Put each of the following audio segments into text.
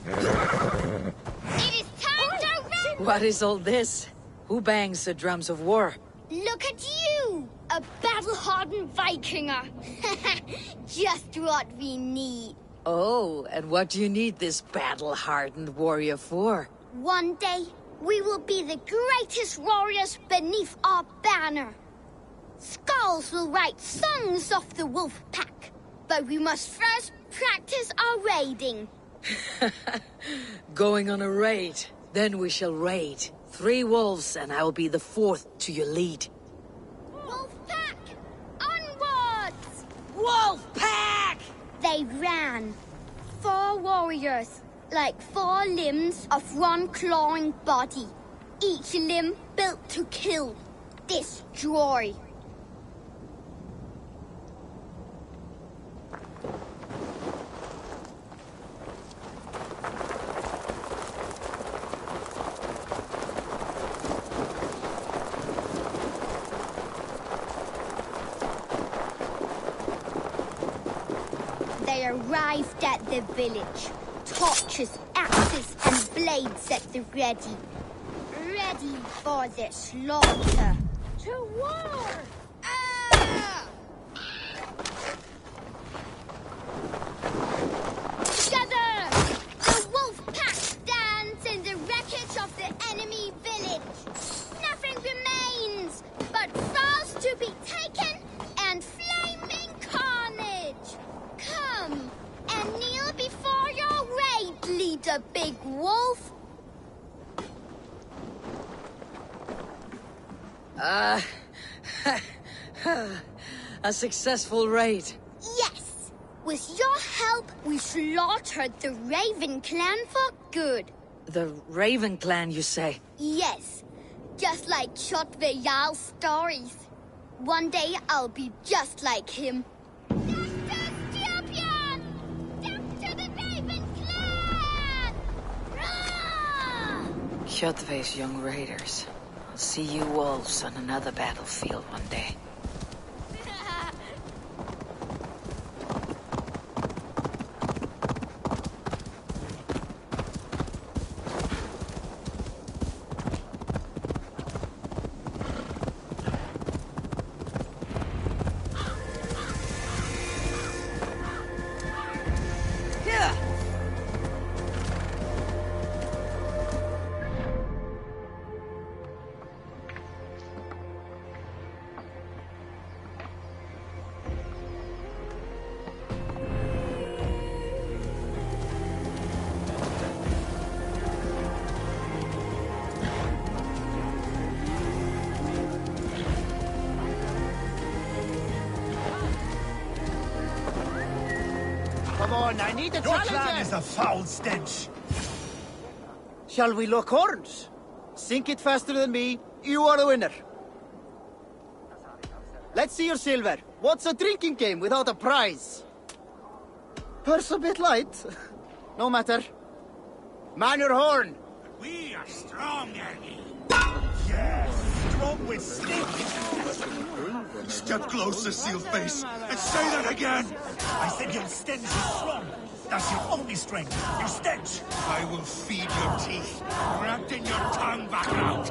It is time to run! What is all this? Who bangs the drums of war? Look at you! A battle-hardened Vikinger! Just what we need. Oh, and what do you need this battle-hardened warrior for? One day, we will be the greatest warriors beneath our banner. Skulls will write songs of the wolf pack, but we must first practice our raiding. Going on a raid. Then we shall raid. 3 wolves, and I will be the 4th to your lead. Wolf pack! Onwards! Wolf pack! They ran. 4 warriors, like 4 limbs of one clawing body. Each limb built to kill, destroy. They arrived at the village. Torches, axes, and blades at the ready. Ready for the slaughter. To war! Together! The wolf pack stands in the wreckage of the enemy village. Nothing remains but frogs to be taken and flaming carnage. Come and kneel before your raid leader, Big Wolf. A successful raid. Yes. With your help, we slaughtered the Raven clan for good. The Raven clan, you say? Yes. Just like Shotve Jarl's stories. One day I'll be just like him. Kjotve's young raiders. I'll see you wolves on another battlefield one day. Come on, I need a Your challenger! clan is a foul stench! Shall we lock horns? Sink it faster than me. You are the winner. Let's see your silver. What's a drinking game without a prize? Purse a bit light. No matter. Man your horn. We are strong, Ernie. Yes, strong with stink. Step closer, Sealface, and say that again. I said your stench is strong. That's your only strength. Your stench. I will feed your teeth, grafting your tongue back out.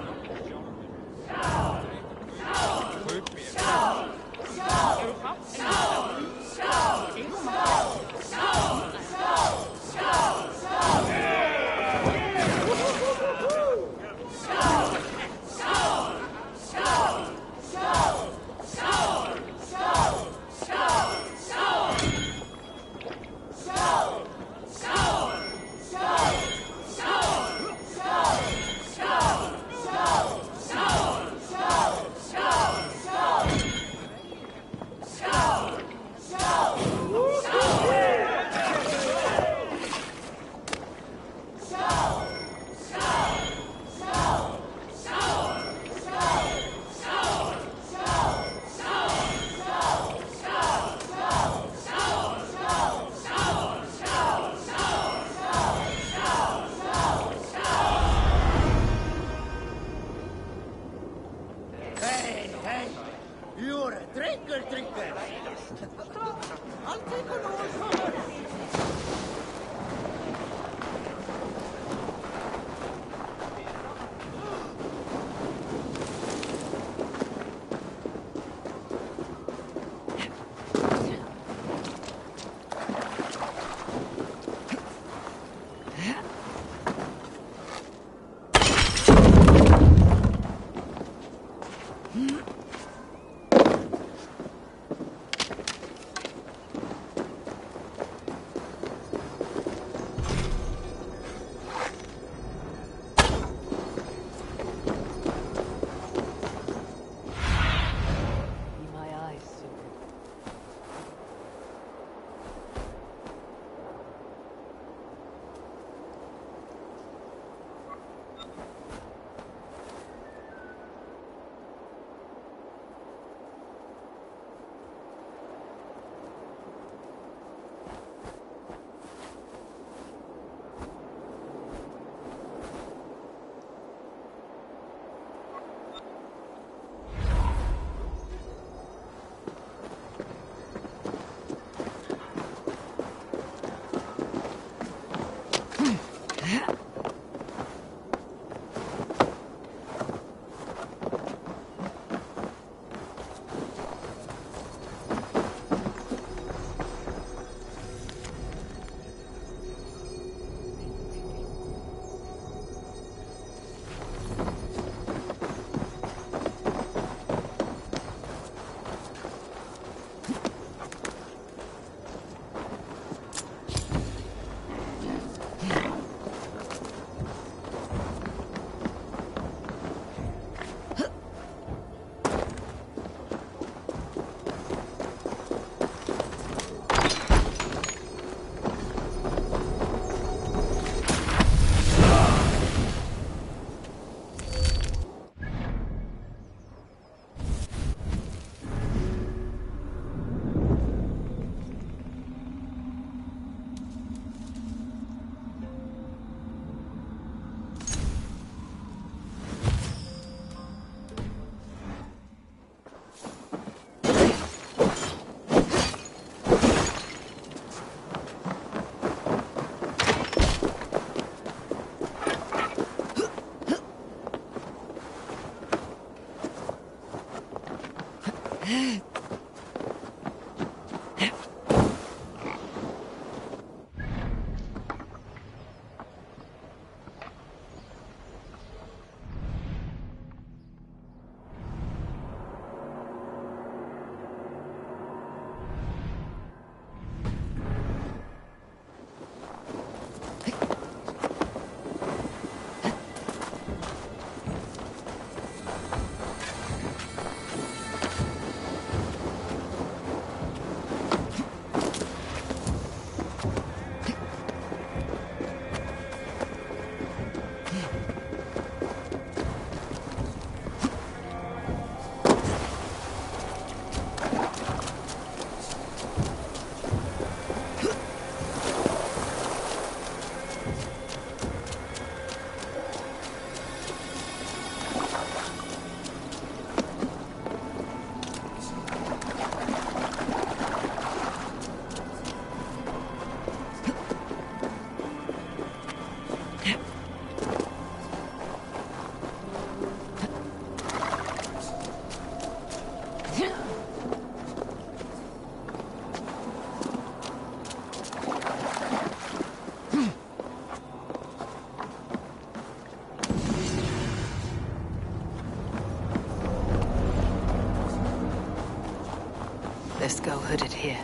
Let's go hooded here.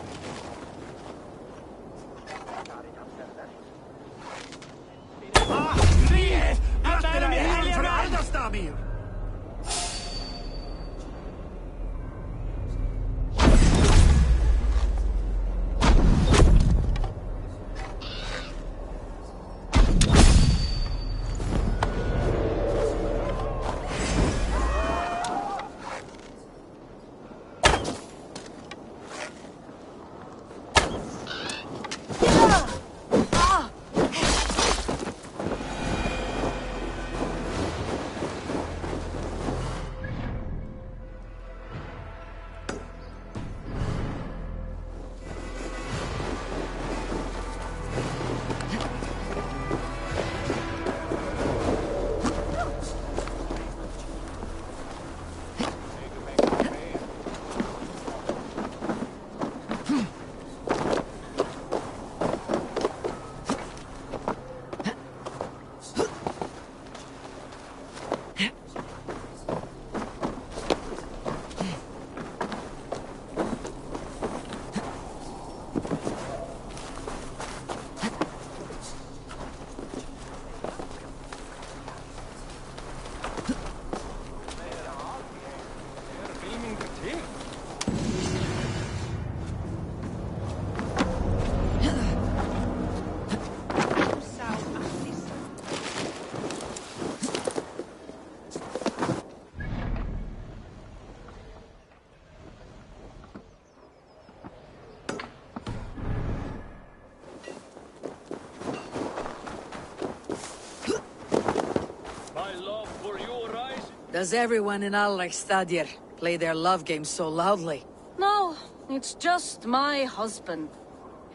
Does everyone in Alrekstadir play their love game so loudly? No, it's just my husband.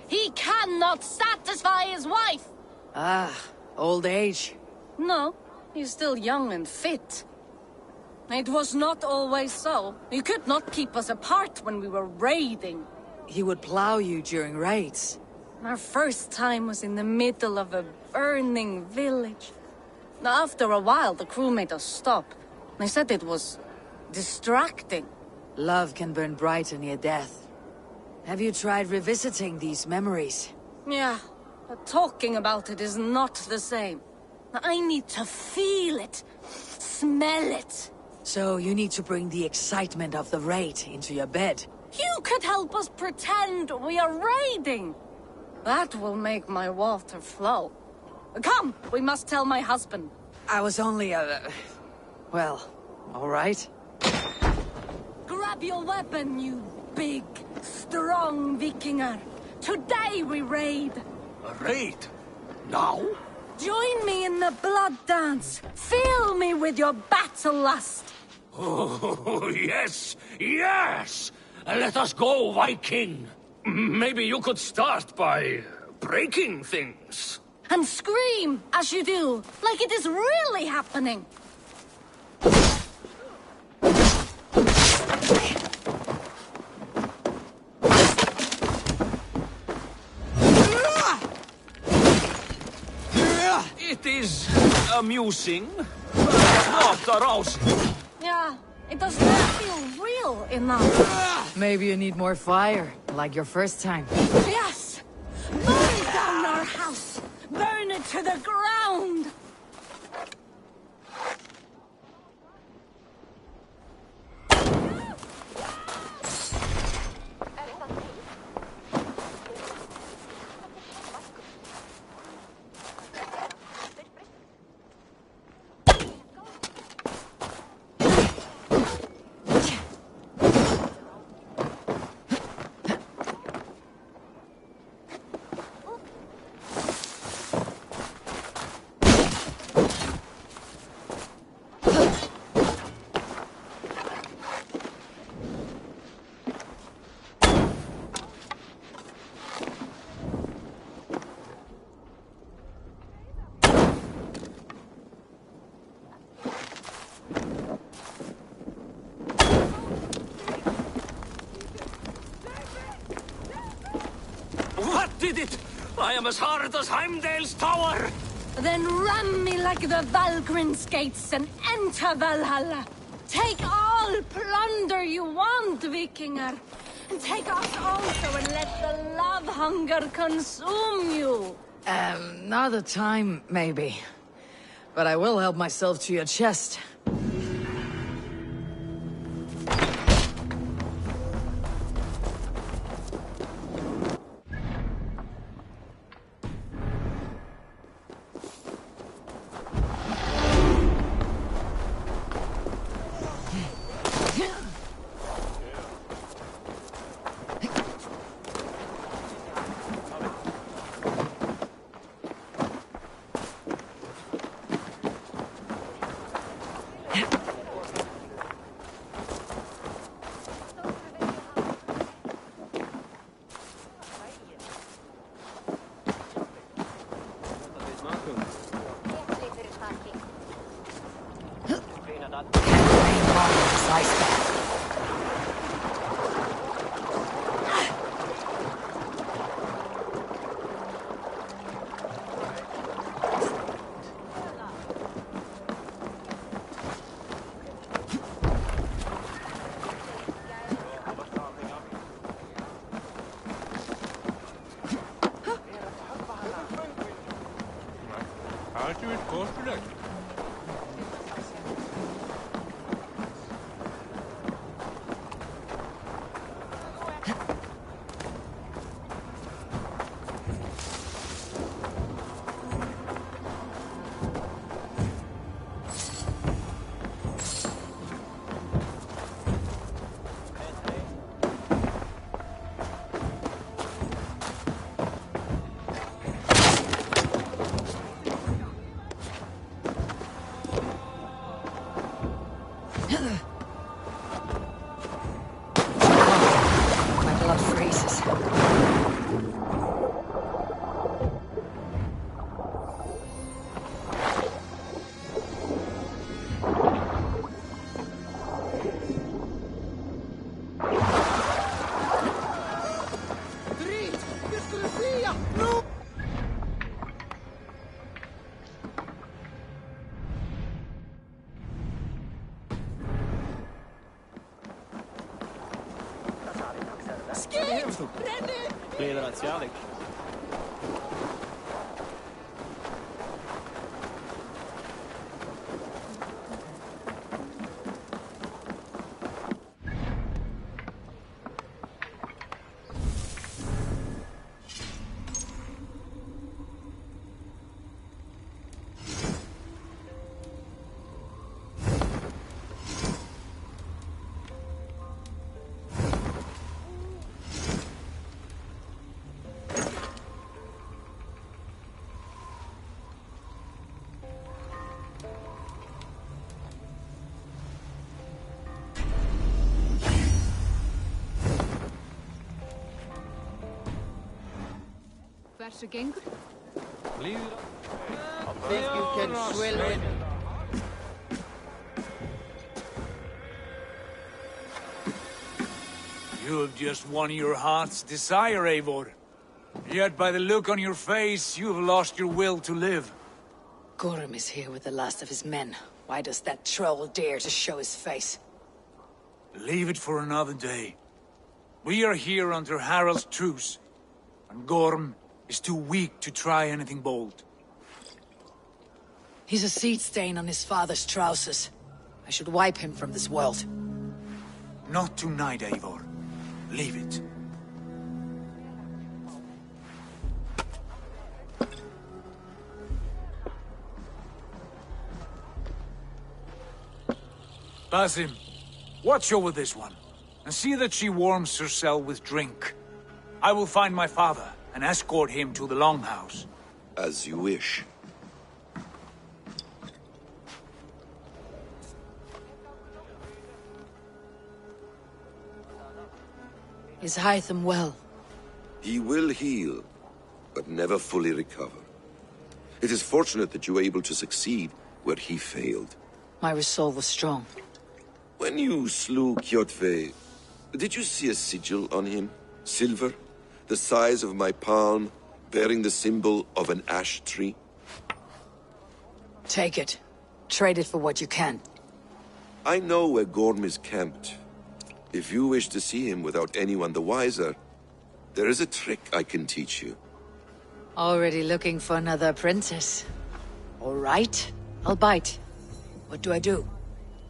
He cannot satisfy his wife! Ah, old age. No, he's still young and fit. It was not always so. He could not keep us apart when we were raiding. He would plow you during raids. Our first time was in the middle of a burning village. After a while, the crew made us stop. They said it was distracting. Love can burn brighter near death. Have you tried revisiting these memories? Yeah, but talking about it is not the same. I need to feel it, smell it. So you need to bring the excitement of the raid into your bed. You could help us pretend we are raiding. That will make my water flow. Come, we must tell my husband. I was only well, all right. Grab your weapon, you big, strong Vikinger. Today we raid. A raid? Now? Join me in the blood dance. Fill me with your battle lust. Oh, yes, yes! Let us go, Viking! Maybe you could start by breaking things. And scream as you do, like it is really happening. It is amusing, but not arousing. Yeah, it does not feel real enough. Maybe you need more fire, like your first time. Yes! Burn down our house! Burn it to the ground! What did it? I am as hard as Heimdall's tower! Then ram me like the Valgryn's gates and enter Valhalla. Take all plunder you want, Vikinger. And take us also and let the love hunger consume you. Another time, maybe. But I will help myself to your chest. Hversu gengur? Think you can swell it? You have just won your heart's desire, Eivor. Yet by the look on your face, you have lost your will to live. Gorm is here with the last of his men. Why does that troll dare to show his face? Leave it for another day. We are here under Harald's truce, and Gorm is too weak to try anything bold. He's a seed stain on his father's trousers. I should wipe him from this world. Not tonight, Eivor. Leave it. Basim, watch over this one, and see that she warms herself with drink. I will find my father and escort him to the Longhouse. As you wish. Is Hytham well? He will heal, but never fully recover. It is fortunate that you were able to succeed where he failed. My resolve was strong. When you slew Kjotve, did you see a sigil on him? Silver? The size of my palm, bearing the symbol of an ash tree? Take it. Trade it for what you can. I know where Gorm is camped. If you wish to see him without anyone the wiser, there is a trick I can teach you. Already looking for another princess. All right, I'll bite. What do I do?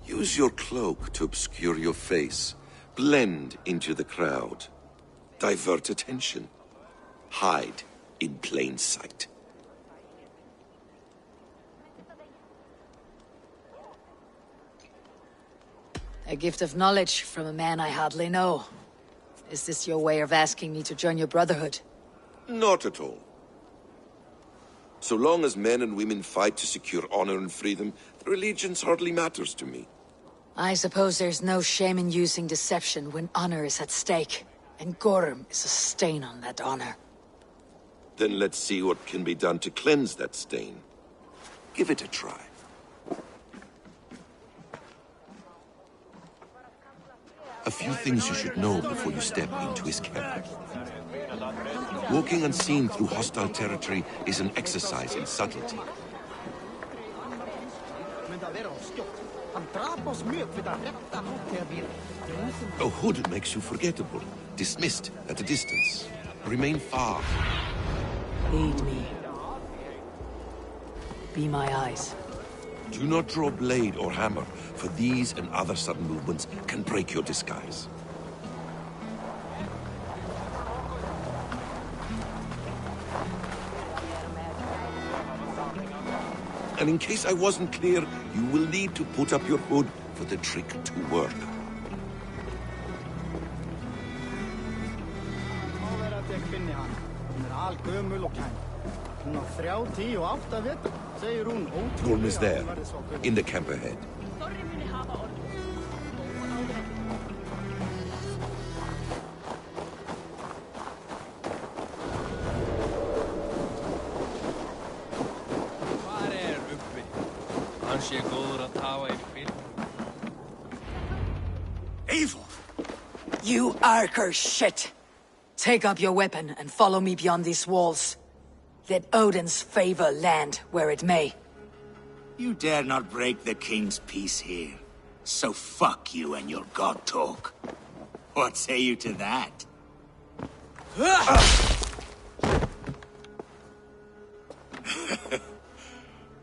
Use your cloak to obscure your face. Blend into the crowd. Divert attention. Hide in plain sight. A gift of knowledge from a man I hardly know. Is this your way of asking me to join your brotherhood? Not at all. So long as men and women fight to secure honor and freedom, their allegiance hardly matters to me. I suppose there's no shame in using deception when honor is at stake. And Gorm is a stain on that honor. Then let's see what can be done to cleanse that stain. Give it a try. A few things you should know before you step into his camp. Walking unseen through hostile territory is an exercise in subtlety. A hood makes you forgettable, dismissed at a distance. Remain far. Lead me. Be my eyes. Do not draw blade or hammer, for these and other sudden movements can break your disguise. And in case I wasn't clear, you will need to put up your hood for the trick to work. Gorm is there, in the camp ahead. Eivor! You Arker shit! Take up your weapon and follow me beyond these walls. Let Odin's favor land where it may. You dare not break the king's peace here. So fuck you and your god talk. What say you to that?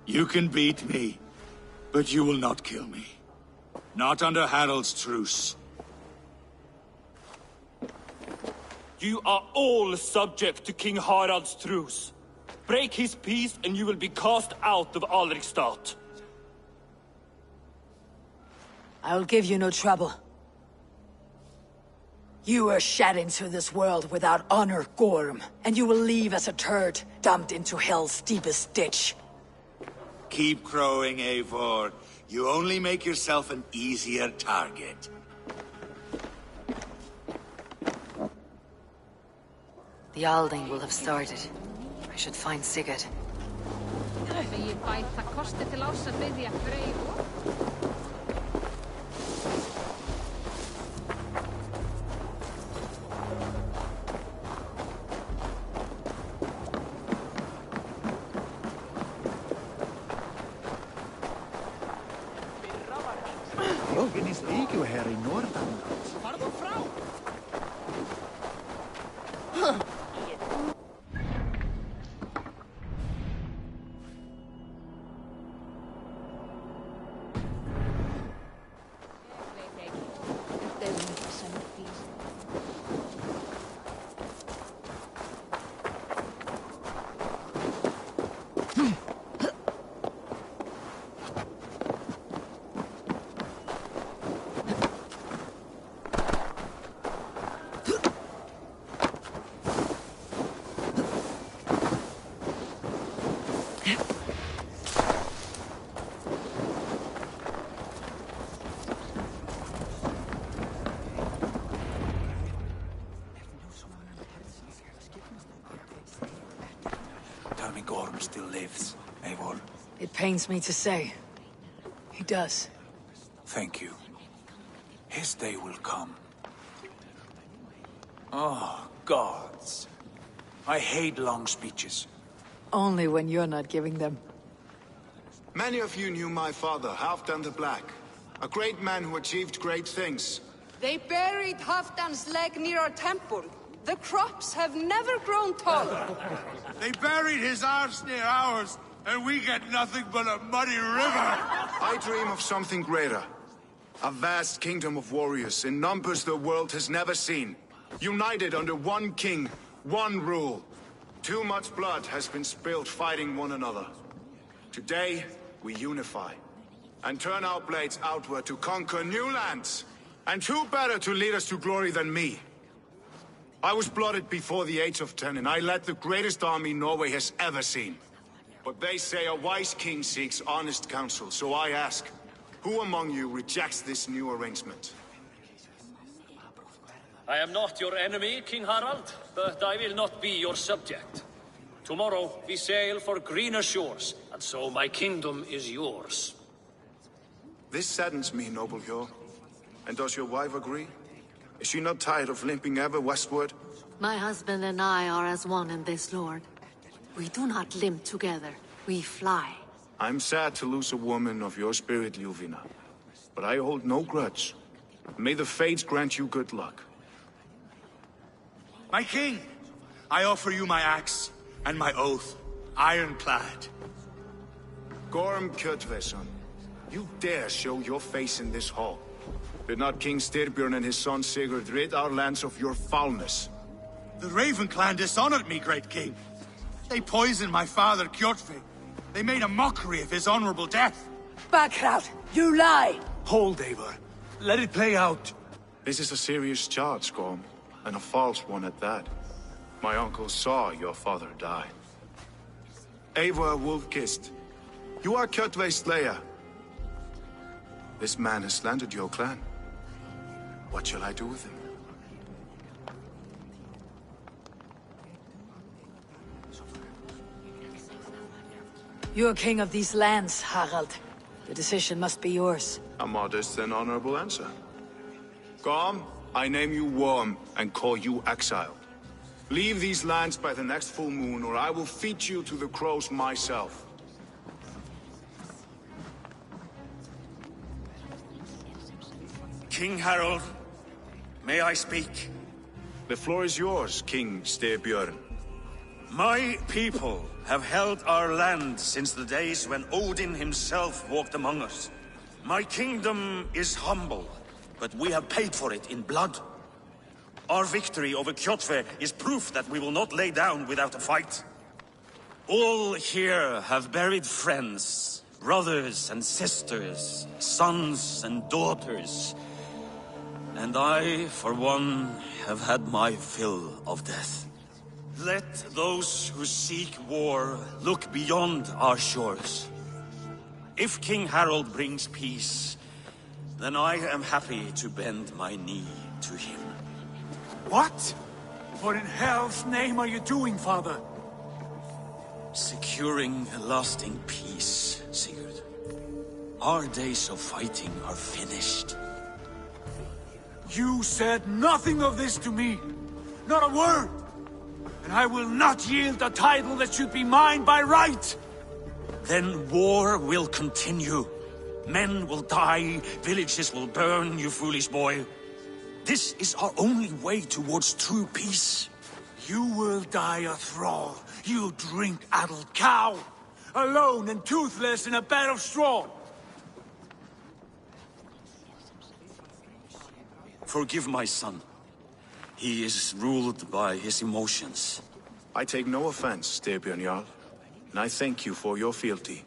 You can beat me, but you will not kill me. Not under Harald's truce. You are all subject to King Harald's truce. Break his peace and you will be cast out of Alrikstad. I will give you no trouble. You were shed into this world without honor, Gorm, and you will leave as a turd, dumped into hell's deepest ditch. Keep crowing, Eivor. You only make yourself an easier target. The Alding will have started. I should find Sigurd. Megi bæta kosti til árs að biðja fyrir Eivor. Jókin is líku her í Norðanland. Farðu frá! Tell me Gorm still lives, Eivor. It pains me to say. He does. Thank you. His day will come. Oh, gods. I hate long speeches. Only when you're not giving them. Many of you knew my father, Halfdan the Black. A great man who achieved great things. They buried Halfdan's leg near our temple. The crops have never grown taller. They buried his arse near ours, and we get nothing but a muddy river. I dream of something greater. A vast kingdom of warriors in numbers the world has never seen. United under one king, one rule. Too much blood has been spilled fighting one another. Today, we unify. And turn our blades outward to conquer new lands. And who better to lead us to glory than me? I was blooded before the age of 10, and I led the greatest army Norway has ever seen. But they say a wise king seeks honest counsel, so I ask, who among you rejects this new arrangement? I am not your enemy, King Harald, but I will not be your subject. Tomorrow we sail for greener shores, and so my kingdom is yours. This saddens me, noble Hjor. And does your wife agree? Is she not tired of limping ever westward? My husband and I are as one in this, Lord. We do not limp together. We fly. I'm sad to lose a woman of your spirit, Ljuvina. But I hold no grudge. May the fates grant you good luck. My king, I offer you my axe and my oath, ironclad. Gorm Kjotveson, you dare show your face in this hall. Did not King Styrbjörn and his son Sigurd rid our lands of your foulness? The Raven clan dishonored me, great king. They poisoned my father, Kjotve. They made a mockery of his honorable death. Backrout! You lie! Hold, Eivor. Let it play out. This is a serious charge, Gorm, and a false one at that. My uncle saw your father die. Eivor Wolf-Kissed, you are Kjotve's slayer. This man has slandered your clan. What shall I do with him? You're king of these lands, Harald. The decision must be yours. A modest and honorable answer. Gorm, I name you Worm and call you exiled. Leave these lands by the next full moon, or I will feed you to the crows myself. King Harold, may I speak? The floor is yours, King Styrbjörn. My people have held our land since the days when Odin himself walked among us. My kingdom is humble, but we have paid for it in blood. Our victory over Kjotve is proof that we will not lay down without a fight. All here have buried friends, brothers and sisters, sons and daughters. And I, for one, have had my fill of death. Let those who seek war look beyond our shores. If King Harald brings peace, then I am happy to bend my knee to him. What? What in hell's name are you doing, father? Securing a lasting peace, Sigurd. Our days of fighting are finished. You said nothing of this to me. Not a word. And I will not yield a title that should be mine by right. Then war will continue. Men will die, villages will burn, you foolish boy. This is our only way towards true peace. You will die a thrall. You drink-addled cow. Alone and toothless in a bed of straw. Forgive my son. He is ruled by his emotions. I take no offense, Styrbjörn Jarl, and I thank you for your fealty.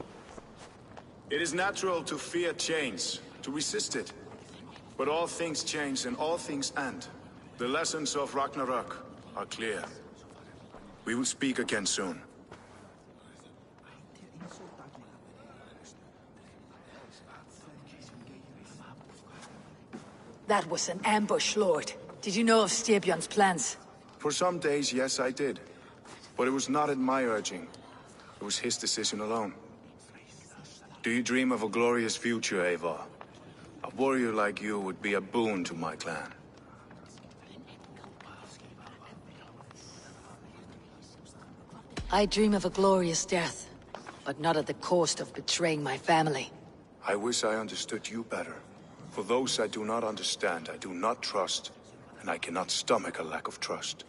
It is natural to fear change, to resist it. But all things change and all things end. The lessons of Ragnarok are clear. We will speak again soon. That was an ambush, Lord. Did you know of Styrbjörn's plans? For some days, yes, I did. But it was not at my urging. It was his decision alone. Do you dream of a glorious future, Eivor? A warrior like you would be a boon to my clan. I dream of a glorious death, but not at the cost of betraying my family. I wish I understood you better. For those I do not understand, I do not trust, and I cannot stomach a lack of trust.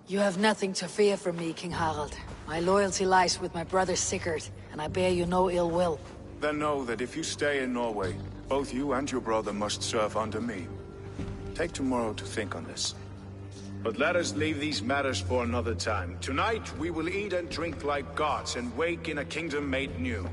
You have nothing to fear from me, King Harald. My loyalty lies with my brother Sigurd, and I bear you no ill will. Then know that if you stay in Norway, both you and your brother must serve under me. Take tomorrow to think on this. But let us leave these matters for another time. Tonight, we will eat and drink like gods and wake in a kingdom made new.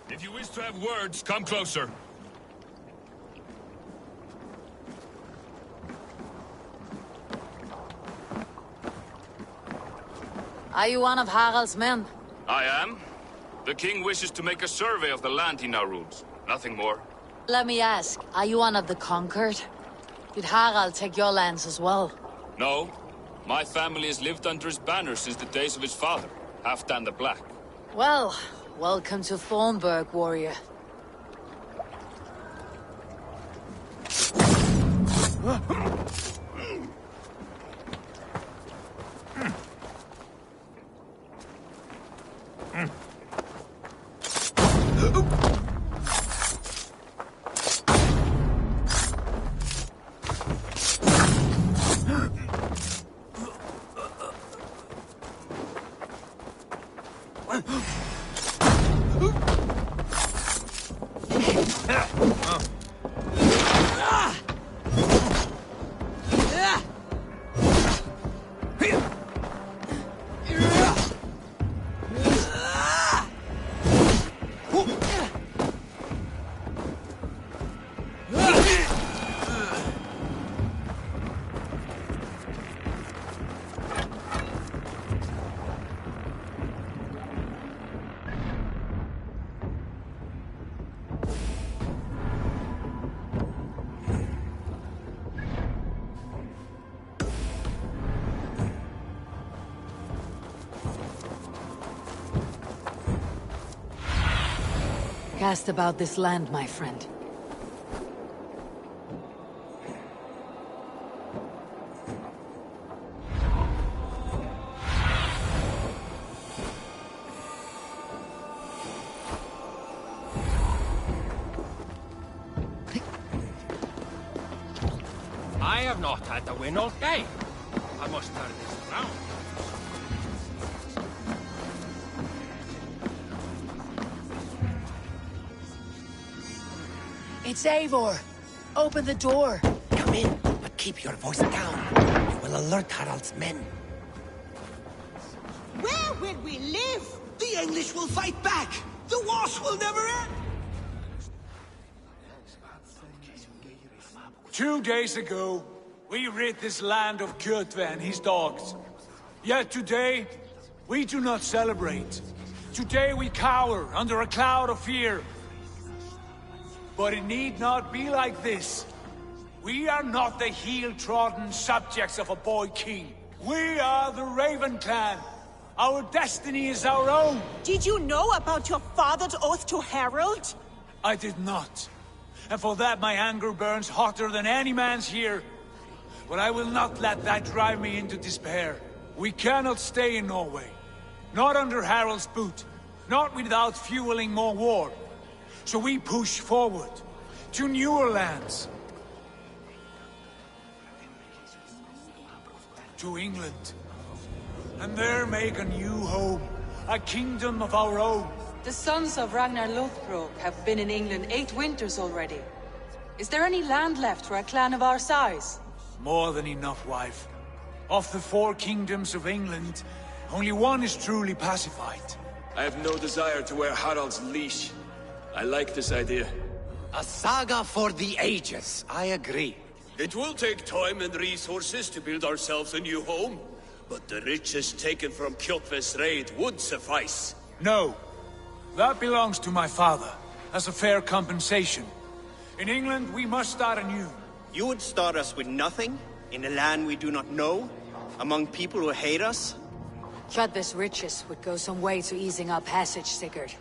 If you wish to have words, come closer. Are you one of Harald's men? I am. The king wishes to make a survey of the land he now rules. Nothing more. Let me ask, are you one of the conquered? Did Harald take your lands as well? No. My family has lived under his banner since the days of his father, Halfdan the Black. Well, welcome to Thornburg, warrior. Cast about this land, my friend. I have not had to win all day. I must turn this around. It's Eivor. Open the door. Come in, but keep your voice down. You will alert Harald's men. Where will we live? The English will fight back! The wars will never end! 2 days ago, we rid this land of Kjotve and his dogs. Yet today, we do not celebrate. Today we cower under a cloud of fear. But it need not be like this. We are not the heel-trodden subjects of a boy king. We are the Raven clan. Our destiny is our own. Did you know about your father's oath to Harald? I did not. And for that my anger burns hotter than any man's here. But I will not let that drive me into despair. We cannot stay in Norway. Not under Harald's boot. Not without fueling more war. So we push forward to newer lands. To England. And there make a new home. A kingdom of our own. The sons of Ragnar Lothbrok have been in England 8 winters already. Is there any land left for a clan of our size? More than enough, wife. Of the 4 kingdoms of England, only one is truly pacified. I have no desire to wear Harald's leash. I like this idea. A saga for the ages, I agree. It will take time and resources to build ourselves a new home, but the riches taken from Kjotve's raid would suffice. No. That belongs to my father, as a fair compensation. In England, we must start anew. You would start us with nothing? In a land we do not know? Among people who hate us? Kjotve's riches would go some way to easing our passage, Sigurd.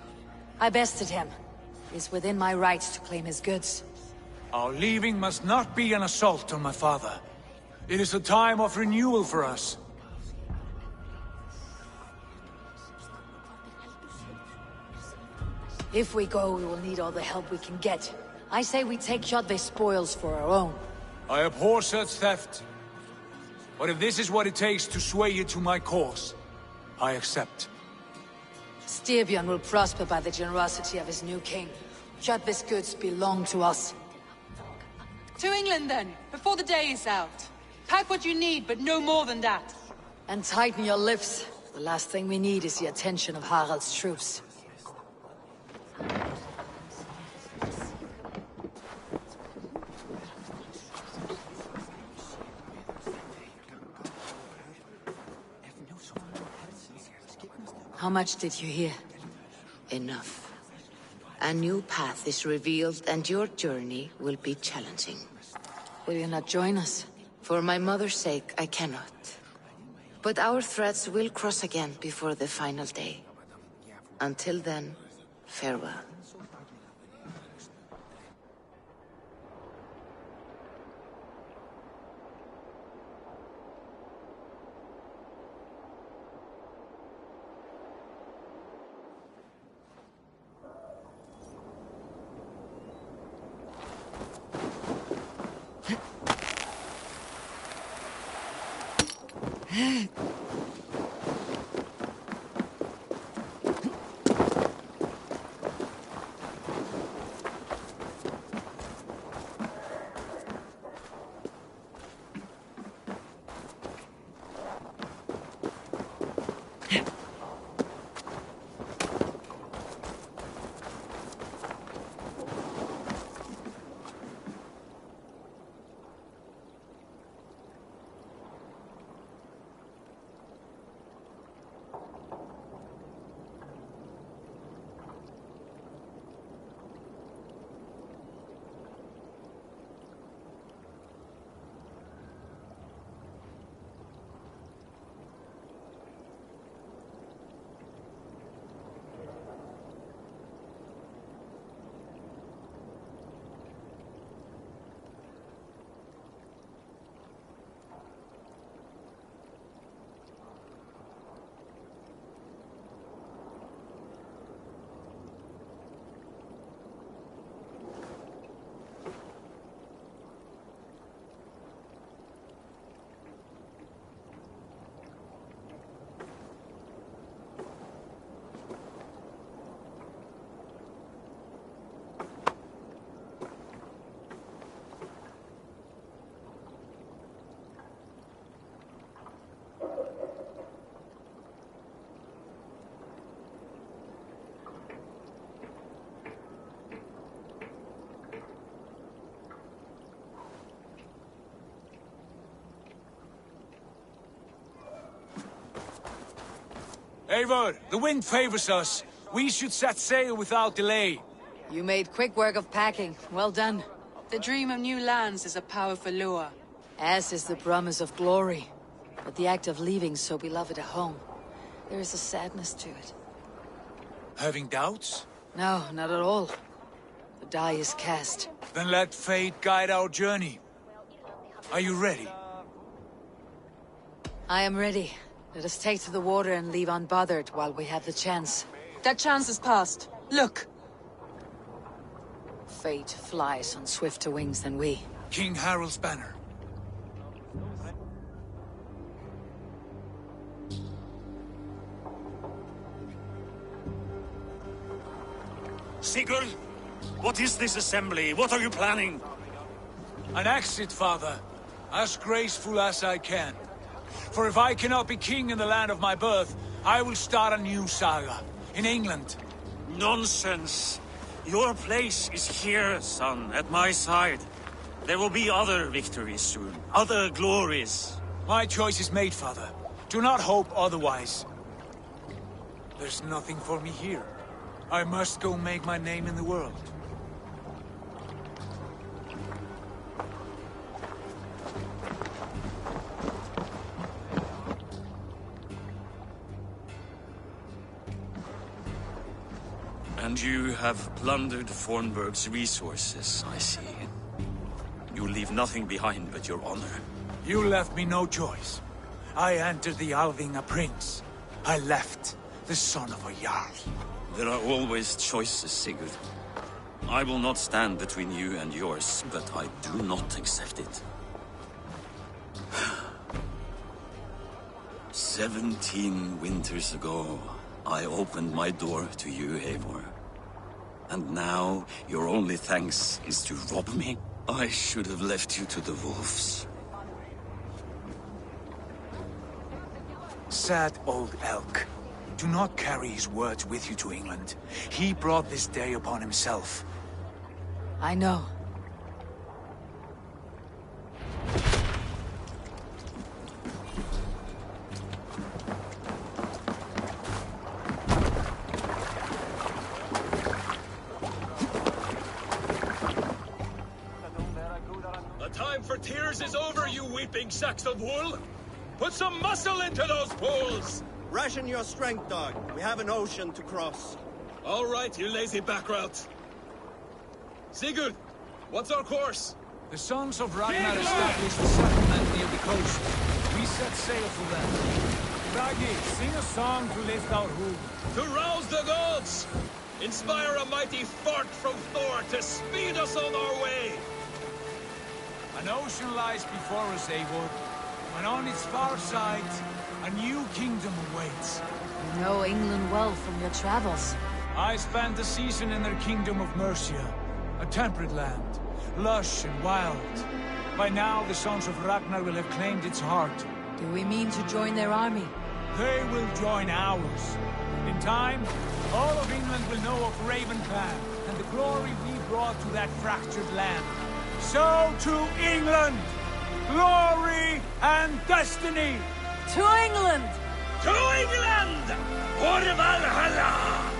I bested him. It's within my rights to claim his goods. Our leaving must not be an assault on my father. It is a time of renewal for us. If we go, we will need all the help we can get. I say we take Kjotve's spoils for our own. I abhor such theft. But if this is what it takes to sway you to my cause, I accept. Styrbjörn will prosper by the generosity of his new king. Kjotve's goods belong to us. To England then, before the day is out. Pack what you need, but no more than that. And tighten your lips. The last thing we need is the attention of Harald's troops. How much did you hear? Enough. A new path is revealed, and your journey will be challenging. Will you not join us? For my mother's sake, I cannot. But our threads will cross again before the final day. Until then, farewell. Eivor, the wind favors us. We should set sail without delay. You made quick work of packing. Well done. The dream of new lands is a powerful lure. As is the promise of glory. But the act of leaving so beloved a home, there is a sadness to it. Having doubts? No, not at all. The die is cast. Then let fate guide our journey. Are you ready? I am ready. Let us take to the water and leave unbothered while we have the chance. That chance is past. Look! Fate flies on swifter wings than we. King Harald's banner. Sigurd! What is this assembly? What are you planning? An exit, father. As graceful as I can. For if I cannot be king in the land of my birth, I will start a new saga. In England. Nonsense! Your place is here, son, at my side. There will be other victories soon. Other glories. My choice is made, father. Do not hope otherwise. There's nothing for me here. I must go make my name in the world. And you have plundered Fornburg's resources, I see. You leave nothing behind but your honor. You left me no choice. I entered the Alving a prince. I left the son of a Jarl. There are always choices, Sigurd. I will not stand between you and yours, but I do not accept it. 17 winters ago, I opened my door to you, Eivor. And now, your only thanks is to rob me? I should have left you to the wolves. Sad old elk. Do not carry his words with you to England. He brought this day upon himself. I know. The time for tears is over, you weeping sacks of wool! Put some muscle into those pools! Ration your strength, dog. We have an ocean to cross. All right, you lazy backrout. Sigurd, what's our course? The sons of Ragnar established a settlement near the coast. We set sail for them. Raggi, sing a song to lift our hoof. To rouse the gods! Inspire a mighty fart from Thor to speed us on our way! An ocean lies before us, Eivor. And on its far side, a new kingdom awaits. You know England well from your travels. I spent a season in their kingdom of Mercia. A temperate land, lush and wild. By now, the sons of Ragnar will have claimed its heart. Do we mean to join their army? They will join ours. In time, all of England will know of Raven Clan and the glory we brought to that fractured land. So to England! Glory and destiny! To England! To England! For Valhalla!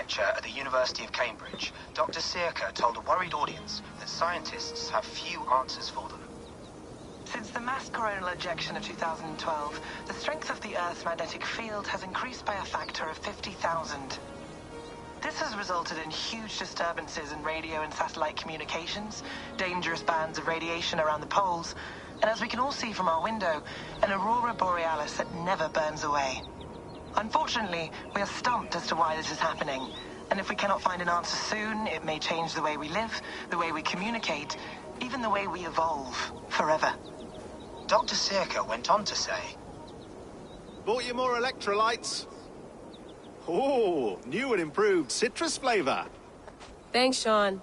lecture at the University of Cambridge, Dr. Circa told a worried audience that scientists have few answers for them. Since the mass coronal ejection of 2012, the strength of the Earth's magnetic field has increased by a factor of 50,000. This has resulted in huge disturbances in radio and satellite communications, dangerous bands of radiation around the poles, and as we can all see from our window, an aurora borealis that never burns away. Unfortunately, we are stumped as to why this is happening, and if we cannot find an answer soon, it may change the way we live, the way we communicate, even the way we evolve, forever. Dr. Circa went on to say, Bought you more electrolytes? Oh, new and improved citrus flavor. Thanks, Sean.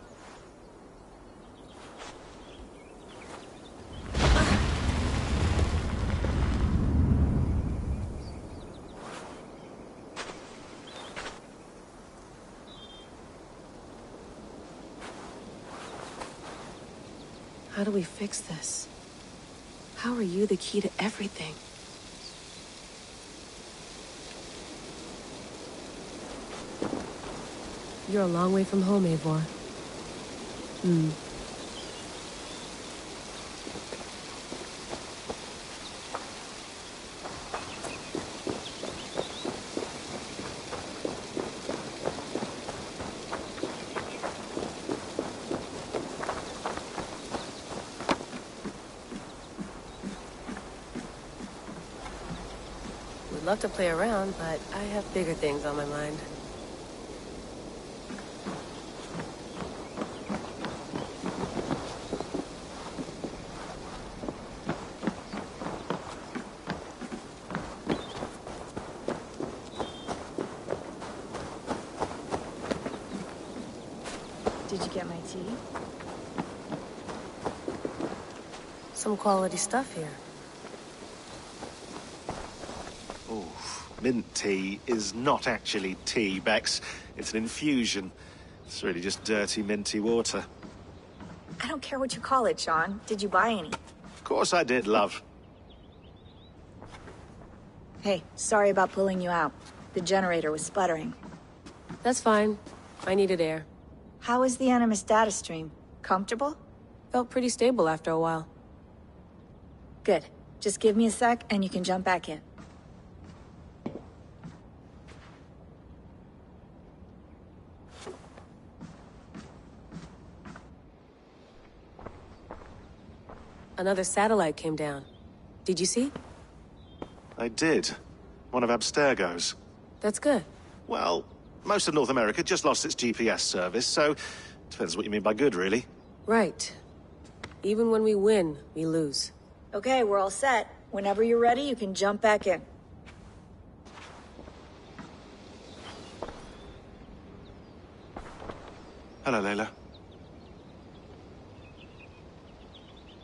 How do we fix this? How are you the key to everything? You're a long way from home, Eivor. Would love to play around, but I have bigger things on my mind. Did you get my tea? Some quality stuff here. Mint tea is not actually tea, Bex. It's an infusion. It's really just dirty, minty water. I don't care what you call it, Sean. Did you buy any? Of course I did, love. Hey, sorry about pulling you out. The generator was sputtering. That's fine. I needed air. How is the Animus data stream? Comfortable? Felt pretty stable after a while. Good. Just give me a sec and you can jump back in. Another satellite came down. Did you see? I did. One of Abstergo's. That's good. Well, most of North America just lost its GPS service, so depends what you mean by good, really. Right. Even when we win, we lose. Okay, we're all set. Whenever you're ready, you can jump back in. Hello, Layla.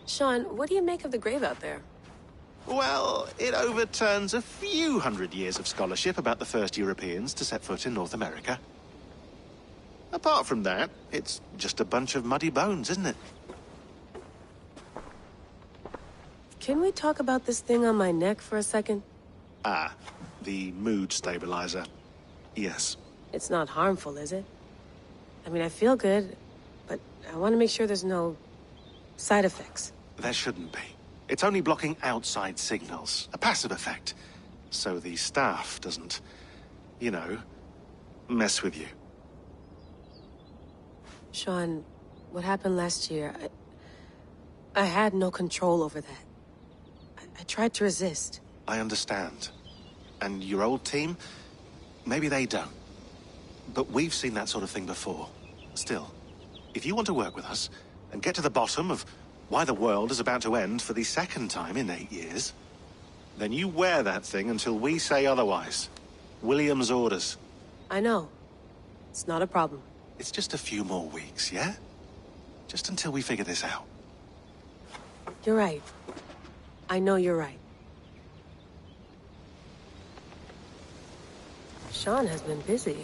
Sean, what do you make of the grave out there? Well, it overturns a few hundred years of scholarship about the first Europeans to set foot in North America. Apart from that, it's just a bunch of muddy bones, isn't it? Can we talk about this thing on my neck for a second? Ah, the mood stabilizer. Yes. It's not harmful, is it? I mean, I feel good, but I want to make sure there's no side effects. There shouldn't be. It's only blocking outside signals, a passive effect. So the staff doesn't, you know, mess with you. Sean, what happened last year, I had no control over that. I tried to resist. I understand. And your old team, maybe they don't. But we've seen that sort of thing before. Still, if you want to work with us and get to the bottom of why the world is about to end for the second time in 8 years, then you wear that thing until we say otherwise. William's orders. I know. It's not a problem. It's just a few more weeks, yeah? Just until we figure this out. You're right. I know you're right. Sean has been busy.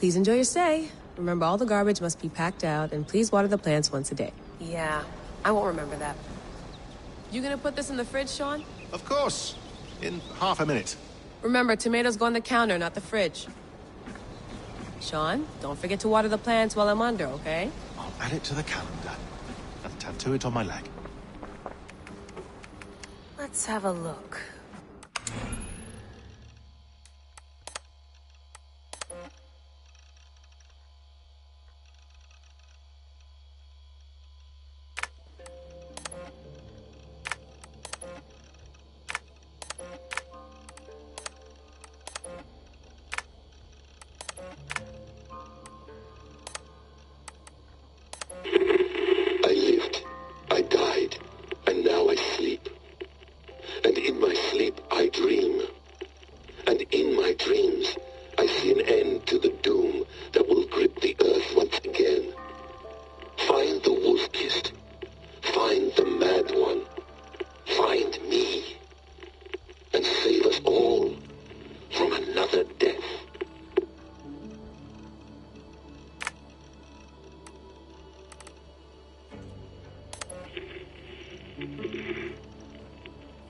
Please enjoy your stay. Remember, all the garbage must be packed out, and please water the plants once a day. Yeah, I won't remember that. You gonna put this in the fridge, Sean? Of course. In half a minute. Remember, tomatoes go on the counter, not the fridge. Sean, don't forget to water the plants while I'm under, okay? I'll add it to the calendar and tattoo it on my leg. Let's have a look. I lived, I died, and now I sleep. And in my sleep I dream. And in my dreams I see an end to the doom that will grip the earth once again. Find the wolf-kissed. Find the mad one. Find me. And save us all from another death.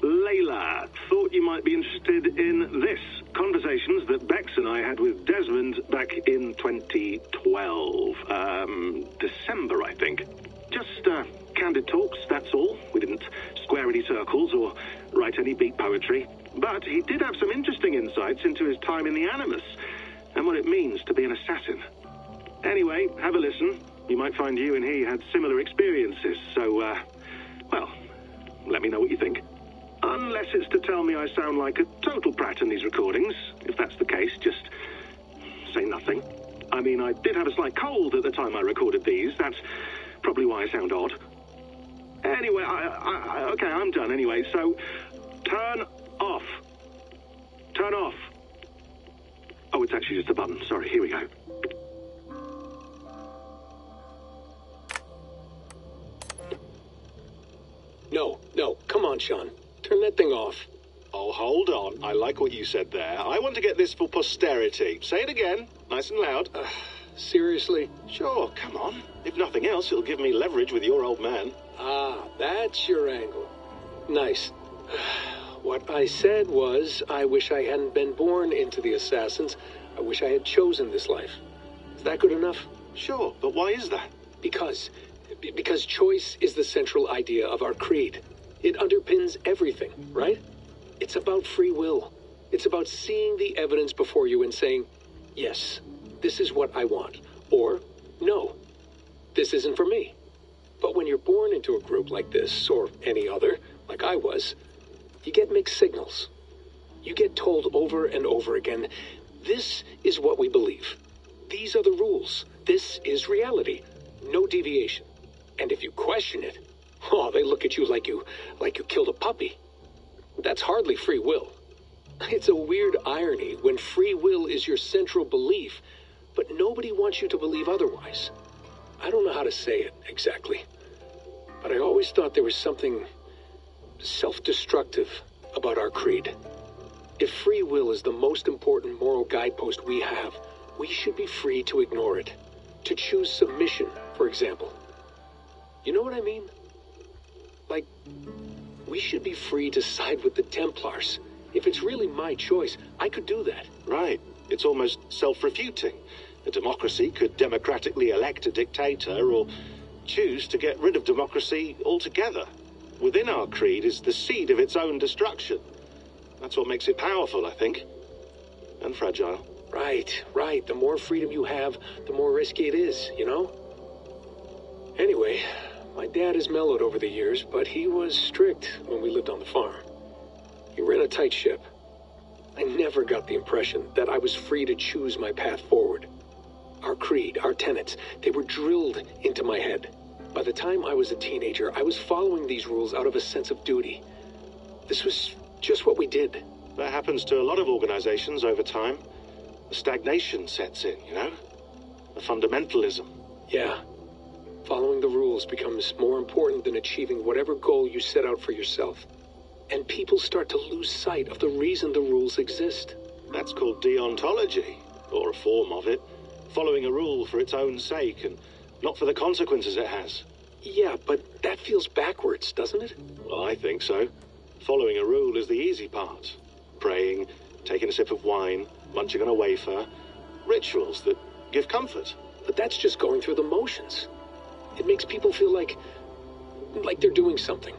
Layla, thought you might be interested in this. Conversations that Bex and I had with Desmond back in 2012. December, I think. Just candid talks, that's all. We didn't square any circles or write any beat poetry. But he did have some interesting insights into his time in the Animus and what it means to be an assassin. Anyway, have a listen. You might find you and he had similar experiences, so, well, let me know what you think. Unless it's to tell me I sound like a total prat in these recordings. If that's the case, just say nothing. I mean, I did have a slight cold at the time I recorded these. That's probably why I sound odd. Anyway, okay, I'm done anyway, so turn off. Turn off. Oh, it's actually just a button. Sorry, here we go. No, come on, Sean. Turn that thing off. Oh, hold on. I like what you said there. I want to get this for posterity. Say it again, nice and loud. Seriously? Sure, come on. If nothing else, it'll give me leverage with your old man. Ah, that's your angle. Nice. What I said was, I wish I hadn't been born into the Assassins. I wish I had chosen this life. Is that good enough? Sure, but why is that? Because choice is the central idea of our creed. It underpins everything, right? It's about free will. It's about seeing the evidence before you and saying, yes, this is what I want. Or, no, this isn't for me. But when you're born into a group like this, or any other, like I was, you get mixed signals. You get told over and over again, this is what we believe. These are the rules. This is reality. No deviation. And if you question it, oh, they look at you like you killed a puppy. That's hardly free will. It's a weird irony when free will is your central belief, but nobody wants you to believe otherwise. I don't know how to say it exactly, but I always thought there was something self-destructive about our creed. If free will is the most important moral guidepost we have, we should be free to ignore it. To choose submission, for example. You know what I mean? Like, we should be free to side with the Templars. If it's really my choice, I could do that. Right. It's almost self-refuting. A democracy could democratically elect a dictator or choose to get rid of democracy altogether. Within our creed is the seed of its own destruction. That's what makes it powerful, I think. And fragile. Right. The more freedom you have, the more risky it is, you know? Anyway, my dad has mellowed over the years, but he was strict when we lived on the farm. He ran a tight ship. I never got the impression that I was free to choose my path forward. Our creed, our tenets, they were drilled into my head. By the time I was a teenager, I was following these rules out of a sense of duty. This was just what we did. That happens to a lot of organizations over time. The stagnation sets in, you know? The fundamentalism. Yeah. Following the rules becomes more important than achieving whatever goal you set out for yourself. And people start to lose sight of the reason the rules exist. That's called deontology, or a form of it. following a rule for its own sake and not for the consequences it has. Yeah, but that feels backwards, doesn't it? Well, I think so. Following a rule is the easy part. Praying, taking a sip of wine, munching on a wafer. Rituals that give comfort. But that's just going through the motions. It makes people feel like they're doing something.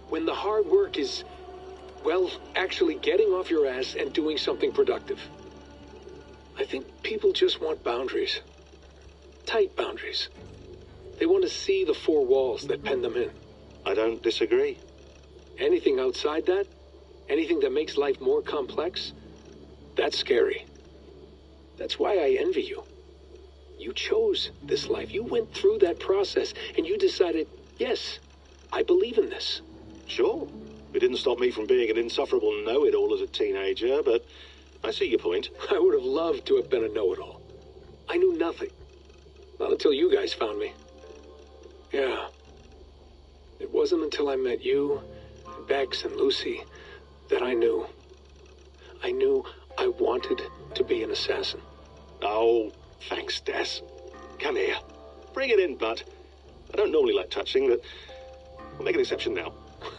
When the hard work is, well, actually getting off your ass and doing something productive. I think people just want boundaries. Tight boundaries. They want to see the four walls that pen them in. I don't disagree. Anything outside that, anything that makes life more complex, that's scary. That's why I envy you. You chose this life. You went through that process, and you decided, yes, I believe in this. Sure. It didn't stop me from being an insufferable know-it-all as a teenager, but I see your point. I would have loved to have been a know-it-all. I knew nothing. Not until you guys found me. Yeah. It wasn't until I met you, and Bex, and Lucy, that I knew. I knew I wanted to be an assassin. Oh, thanks, Des. Come here. Bring it in, bud. I don't normally like touching, but we'll make an exception now.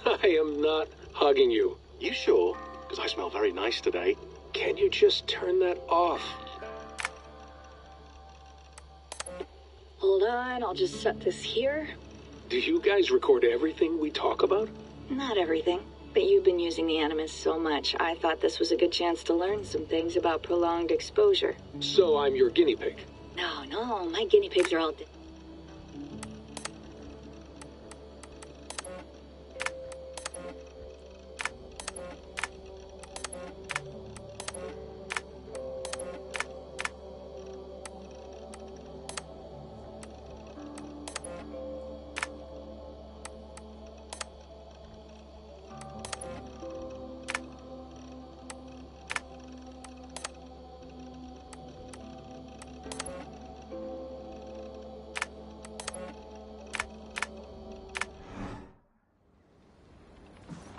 I am not hugging you. You sure? Because I smell very nice today. Can you just turn that off? Hold on, I'll just set this here. Do you guys record everything we talk about? Not everything, but you've been using the Animus so much, I thought this was a good chance to learn some things about prolonged exposure. So I'm your guinea pig? No, my guinea pigs are all...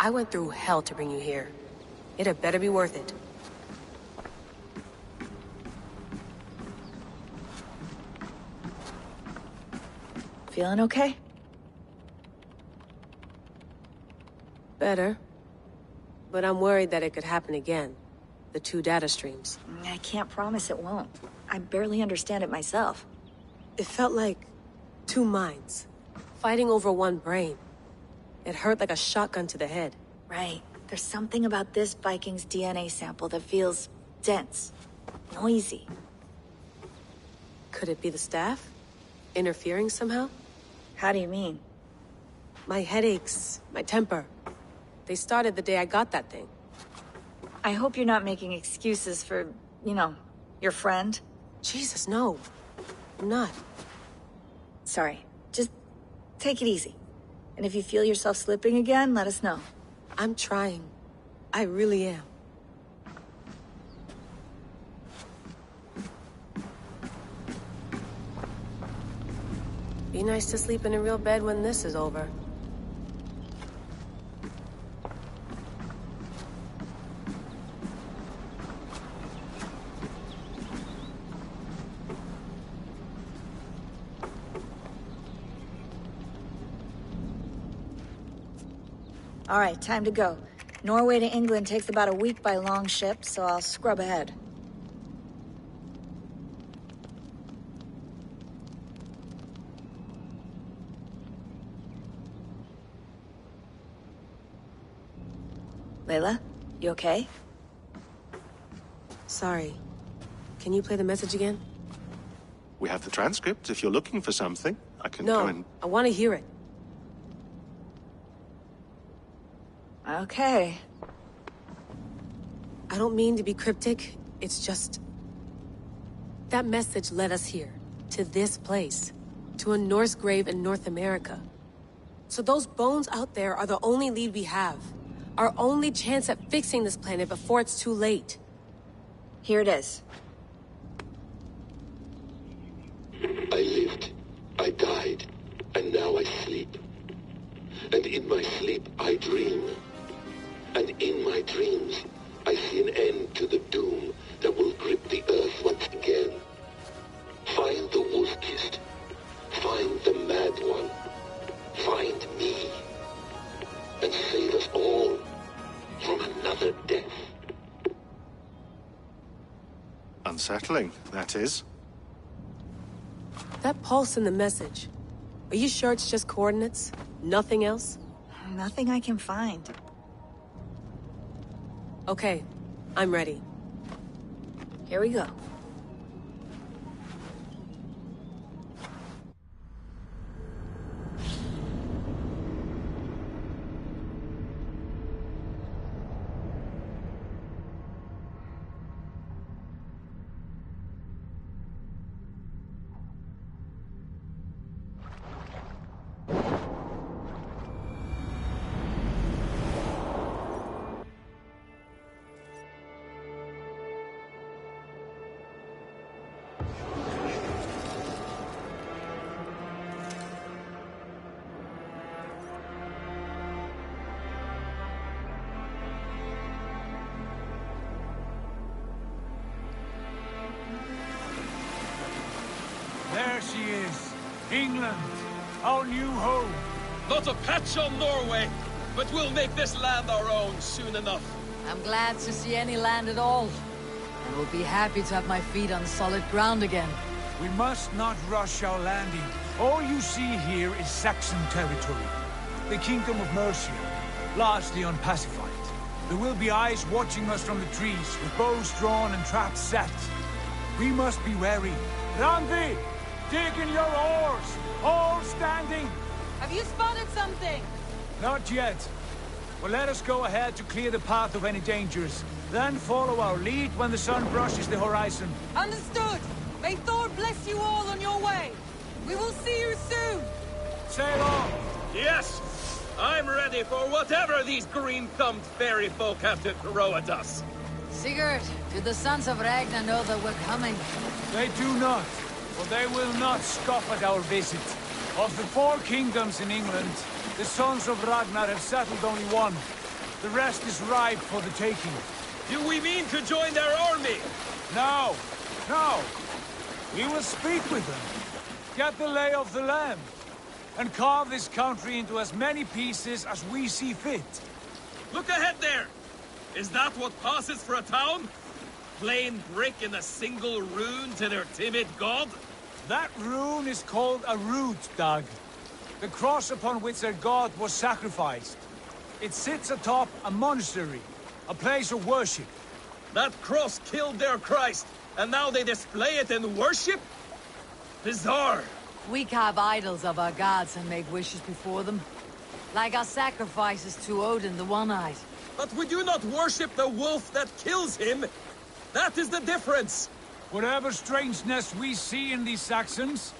I went through hell to bring you here. It had better be worth it. Feeling okay? Better. But I'm worried that it could happen again. The two data streams. I can't promise it won't. I barely understand it myself. It felt like two minds, fighting over one brain. It hurt like a shotgun to the head. Right. There's something about this Viking's DNA sample that feels dense, noisy. Could it be the staff? Interfering somehow? How do you mean? My headaches, my temper. They started the day I got that thing. I hope you're not making excuses for, your friend. Jesus, no. I'm not. Sorry. Just take it easy. And if you feel yourself slipping again, let us know. I'm trying. I really am. Be nice to sleep in a real bed when this is over. All right, time to go. Norway to England takes about a week by long ship, so I'll scrub ahead. Layla, you okay? Sorry. Can you play the message again? We have the transcript. If you're looking for something, I can No, go and... I want to hear it. Okay. I don't mean to be cryptic. It's just... that message led us here. To this place. To a Norse grave in North America. So those bones out there are the only lead we have. Our only chance at fixing this planet before it's too late. Here it is. I lived, I died, and now I sleep. And in my sleep, I dream. And in my dreams, I see an end to the doom that will grip the Earth once again. Unsettling, that is. That pulse in the message. Are you sure it's just coordinates? Nothing else? Nothing I can find. Okay, I'm ready. Here we go. There she is. England. Our new home. Not a patch on Norway, but we'll make this land our own soon enough. I'm glad to see any land at all. And will be happy to have my feet on solid ground again. We must not rush our landing. All you see here is Saxon territory. The Kingdom of Mercia, largely unpacified. There will be eyes watching us from the trees, with bows drawn and traps set. We must be wary. Randi! Dig in your oars! All standing! Have you spotted something? Not yet. But let us go ahead to clear the path of any dangers. Then follow our lead when the sun brushes the horizon. Understood! May Thor bless you all on your way! We will see you soon! Sail on! Yes! I'm ready for whatever these green-thumbed fairy folk have to throw at us. Sigurd, do the sons of Ragnar know that we're coming? They do not. But they will not scoff at our visit. Of the 4 kingdoms in England, the sons of Ragnar have settled only one. The rest is ripe for the taking. Do we mean to join their army? No! No! We will speak with them, get the lay of the land, and carve this country into as many pieces as we see fit. Look ahead there! Is that what passes for a town? Plain brick in a single rune to their timid god? That rune is called a root, Dag. The cross upon which their god was sacrificed. It sits atop a monastery, a place of worship. That cross killed their Christ, and now they display it in worship? Bizarre. We carve idols of our gods and make wishes before them. Like our sacrifices to Odin, the One-Eyed. But we do not worship the wolf that kills him. That is the difference. Whatever strangeness we see in these Saxons,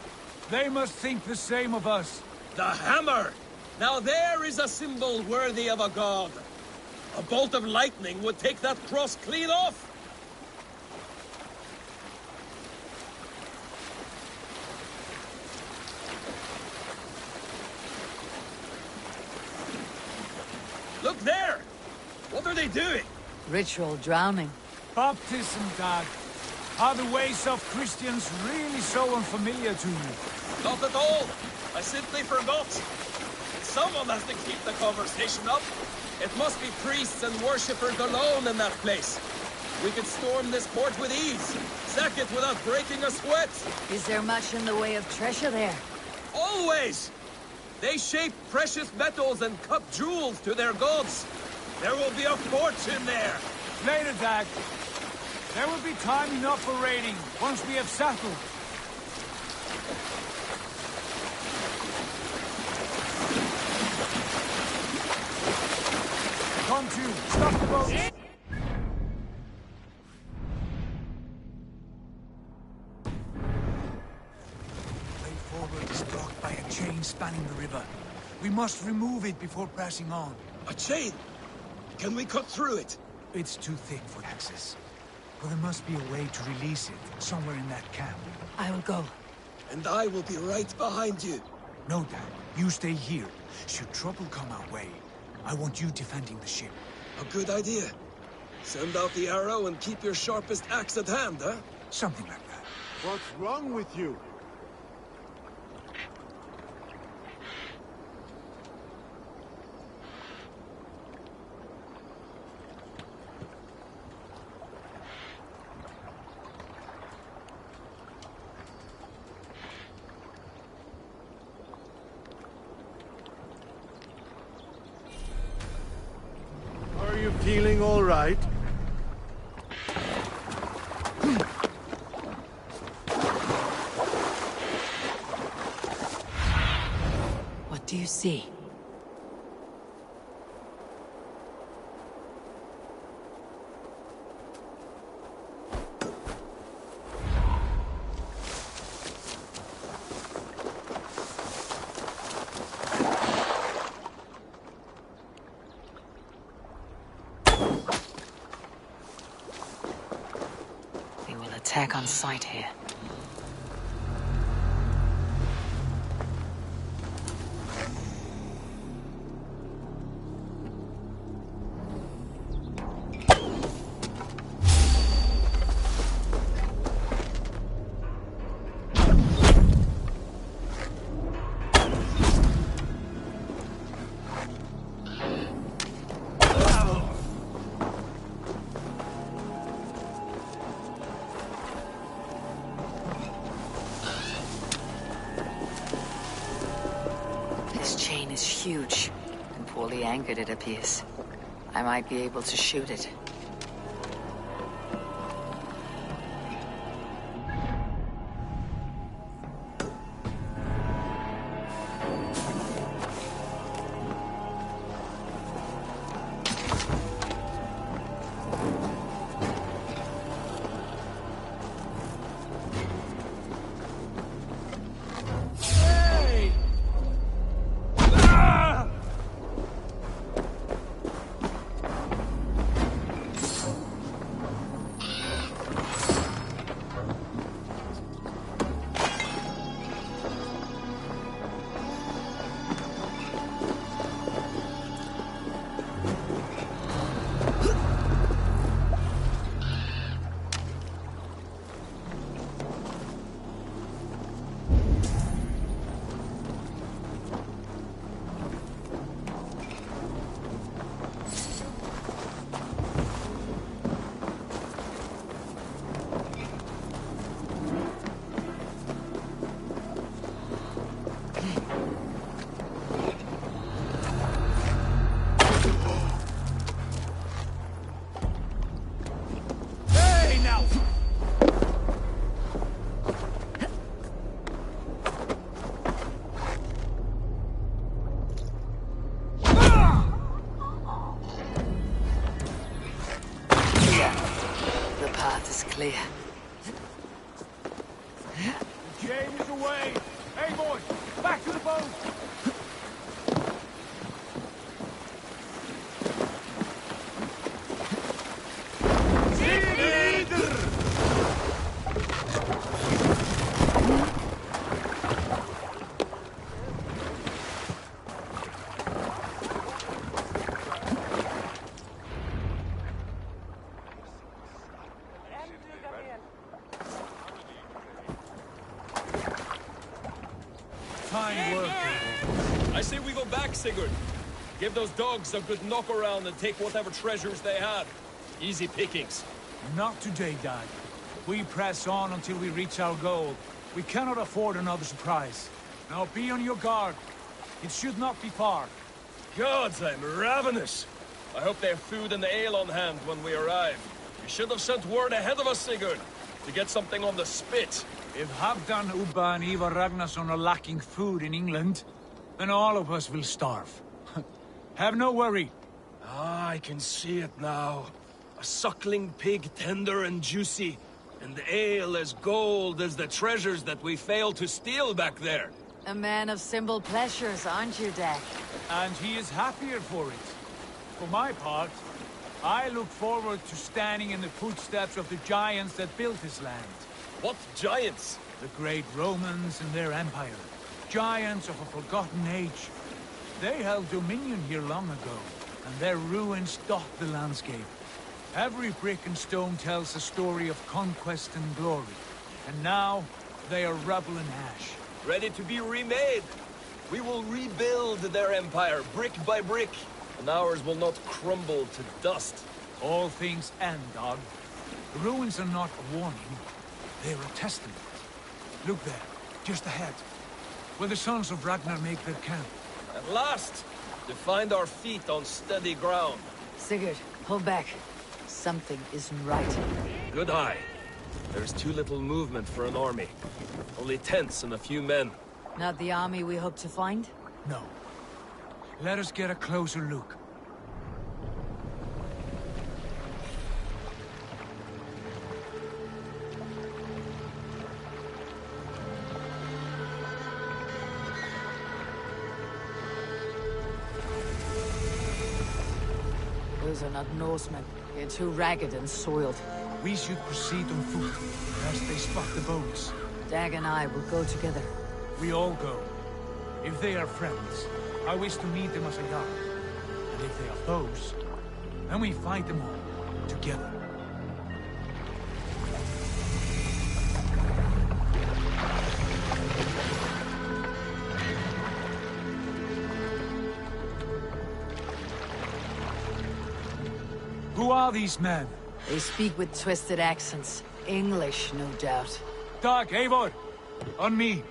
they must think the same of us. The hammer! Now there is a symbol worthy of a god. A bolt of lightning would take that cross clean off. Look there! What are they doing? Ritual drowning. Baptism, Dag. Are the ways of Christians really so unfamiliar to you? Not at all. I simply forgot. Someone has to keep the conversation up. It must be priests and worshippers alone in that place. We could storm this port with ease. Sack it without breaking a sweat. Is there much in the way of treasure there? Always! They shape precious metals and cut jewels to their gods. There will be a fortune there. Later, Dag. There will be time enough for raiding, once we have settled. Come to, stop the boat! Way forward is blocked by a chain spanning the river. We must remove it before pressing on. A chain? Can we cut through it? It's too thick for access. But there must be a way to release it, somewhere in that camp. I will go. And I will be right behind you. No, Dad. You stay here. Should trouble come our way, I want you defending the ship. A good idea. Send out the arrow and keep your sharpest axe at hand, huh? Something like that. What's wrong with you? Feeling all right? What do you see? They will attack on sight here. This chain is huge, and poorly anchored it appears. I might be able to shoot it. Clear. The chain is away! Hey, boys! Back to the boat! Fine work. I say we go back, Sigurd. Give those dogs a good knock around and take whatever treasures they have. Easy pickings. Not today, Dad. We press on until we reach our goal. We cannot afford another surprise. Now be on your guard. It should not be far. Gods, I'm ravenous. I hope they have food and ale on hand when we arrive. You should have sent word ahead of us, Sigurd, to get something on the spit. If Halfdan, Ubba and Ivar Ragnarsson are lacking food in England, then all of us will starve. Have no worry. Ah, I can see it now. A suckling pig, tender and juicy, and the ale as gold as the treasures that we failed to steal back there. A man of simple pleasures, aren't you, Dad? And he is happier for it. For my part, I look forward to standing in the footsteps of the giants that built this land. What giants? The great Romans and their empire. Giants of a forgotten age. They held dominion here long ago, and their ruins dot the landscape. Every brick and stone tells a story of conquest and glory. And now, they are rubble and ash. Ready to be remade. We will rebuild their empire, brick by brick, and ours will not crumble to dust. All things end, dog. The ruins are not a warning. They're a testament. Look there, just ahead, where the sons of Ragnar make their camp. At last, to find our feet on steady ground. Sigurd, Pull back. Something isn't right. Good eye. There's too little movement for an army. Only tents and a few men. Not the army we hope to find? No. Let us get a closer look. Those are not Norsemen. They're too ragged and soiled. We should proceed on foot, lest they spot the boats. Dag and I will go together. We all go. If they are friends, I wish to meet them as a yard. And if they are foes, then we fight them all, together. Who are these men? They speak with twisted accents. English, no doubt. Dag, Eivor! On me!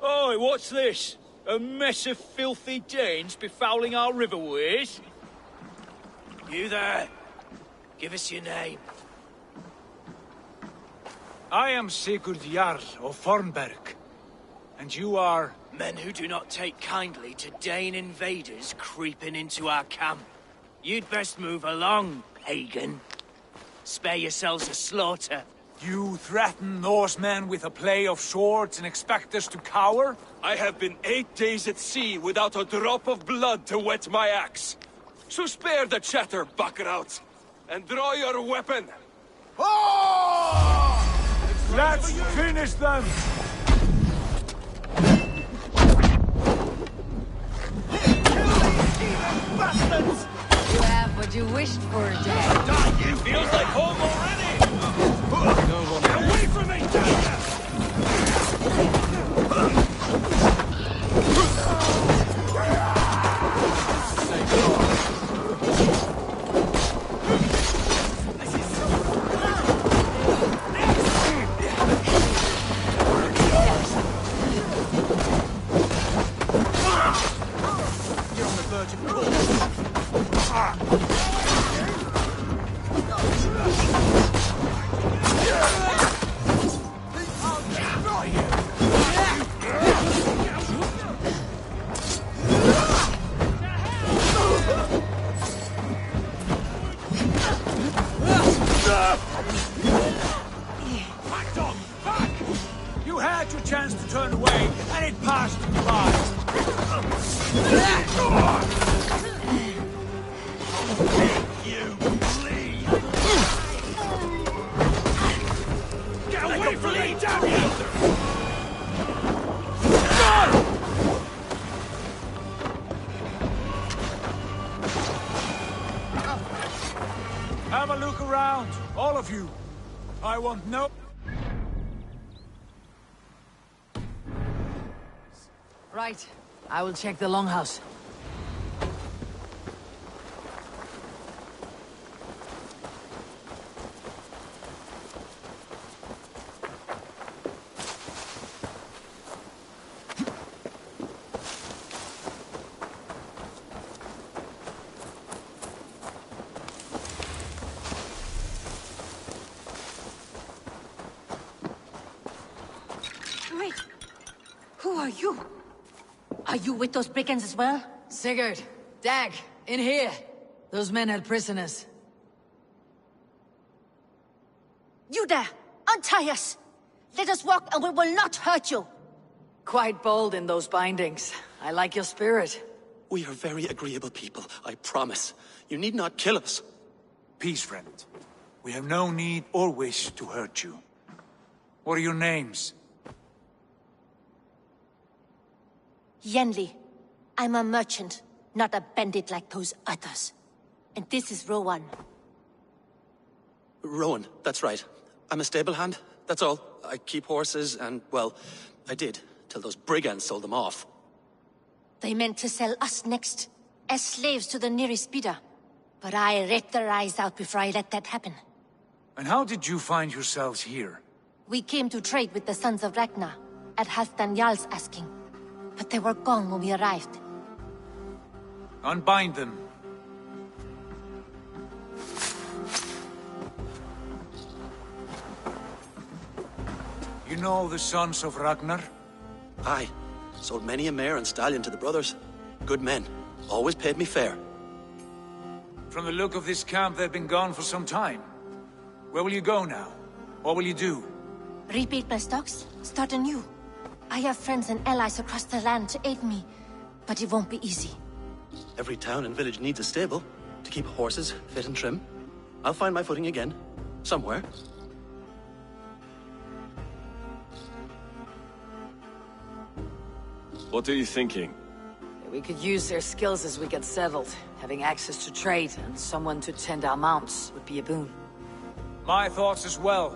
Oi, what's this? A mess of filthy Danes befouling our riverways? You there! Give us your name. I am Sigurd Jarl of Fornberg. And you are... Men who do not take kindly to Dane invaders creeping into our camp. You'd best move along, pagan. Spare yourselves a slaughter. You threaten Norsemen with a play of swords and expect us to cower? I have been 8 days at sea without a drop of blood to wet my axe. So spare the chatter, buckerout, and draw your weapon. Let's finish them! You have what you wished for, Dag. It feels like home already! Get away from me, Dagger! You're on the verge of... You had your chance to turn away, and it passed you by. You bleed! Get away from me, damn you! Have a look around, all of you. I want no... Right. I will check the longhouse. Wait. Who are you? Are you with those brigands as well? Sigurd, Dag, in here. Those men had prisoners. You there! Untie us! Let us walk and we will not hurt you! Quite bold in those bindings. I like your spirit. We are very agreeable people, I promise. You need not kill us. Peace, friend. We have no need or wish to hurt you. What are your names? Yenli. I'm a merchant, not a bandit like those others. And this is Rowan. Rowan, that's right. I'm a stable hand, that's all. I keep horses and, well, I did, till those brigands sold them off. They meant to sell us next, as slaves to the nearest bidder. But I ripped their eyes out before I let that happen. And how did you find yourselves here? We came to trade with the Sons of Ragnar, at Halfdan Jarl's asking. But they were gone when we arrived. Unbind them. You know the Sons of Ragnar? Aye. Sold many a mare and stallion to the brothers. Good men. Always paid me fair. From the look of this camp, they've been gone for some time. Where will you go now? What will you do? Rebuild my stocks, start anew. I have friends and allies across the land to aid me, but it won't be easy. Every town and village needs a stable to keep horses fit and trim. I'll find my footing again. Somewhere. What are you thinking? We could use their skills as we get settled. Having access to trade and someone to tend our mounts would be a boon. My thoughts as well.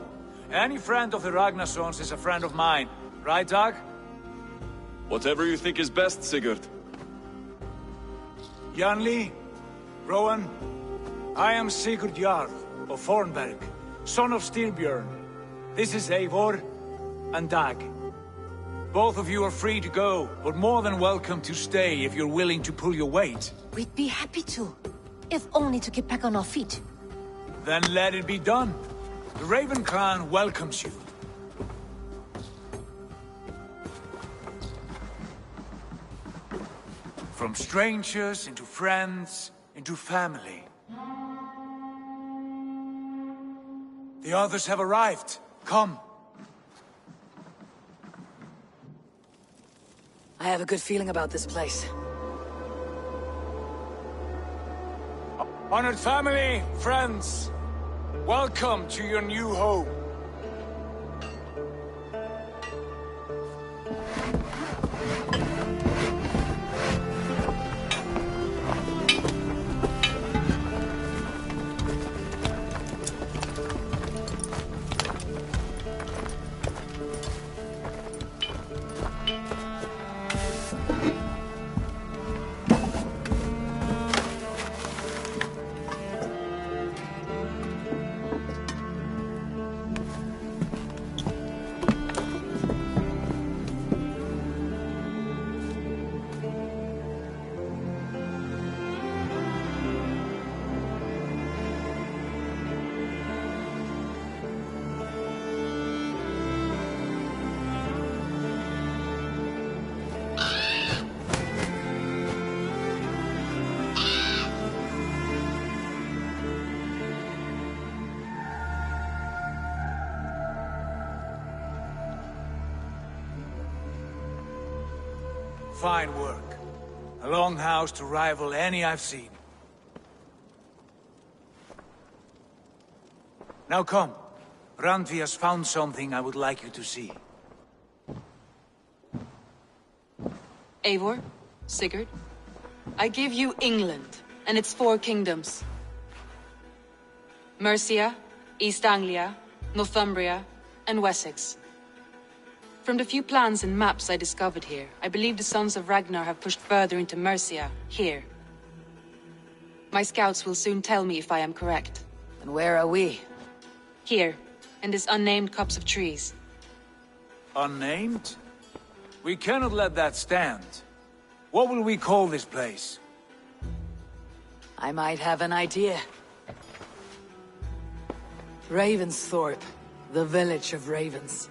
Any friend of the Ragnarsons is a friend of mine. Right, Dag? Whatever you think is best, Sigurd. Janli, Rowan, I am Sigurd Jarl of Fornberg, son of Styrbjörn. This is Eivor and Dag. Both of you are free to go, but more than welcome to stay if you're willing to pull your weight. We'd be happy to, if only to get back on our feet. Then let it be done. The Raven clan welcomes you. From strangers into friends, into family. The others have arrived. Come. I have a good feeling about this place. Honored family, friends, welcome to your new home. Fine work. A longhouse to rival any I've seen. Now come. Randvi has found something I would like you to see. Eivor, Sigurd, I give you England and its 4 kingdoms. Mercia, East Anglia, Northumbria, and Wessex. From the few plans and maps I discovered here, I believe the Sons of Ragnar have pushed further into Mercia, here. My scouts will soon tell me if I am correct. And where are we? Here, in this unnamed copse of trees. Unnamed? We cannot let that stand. What will we call this place? I might have an idea. Ravensthorpe, the village of ravens.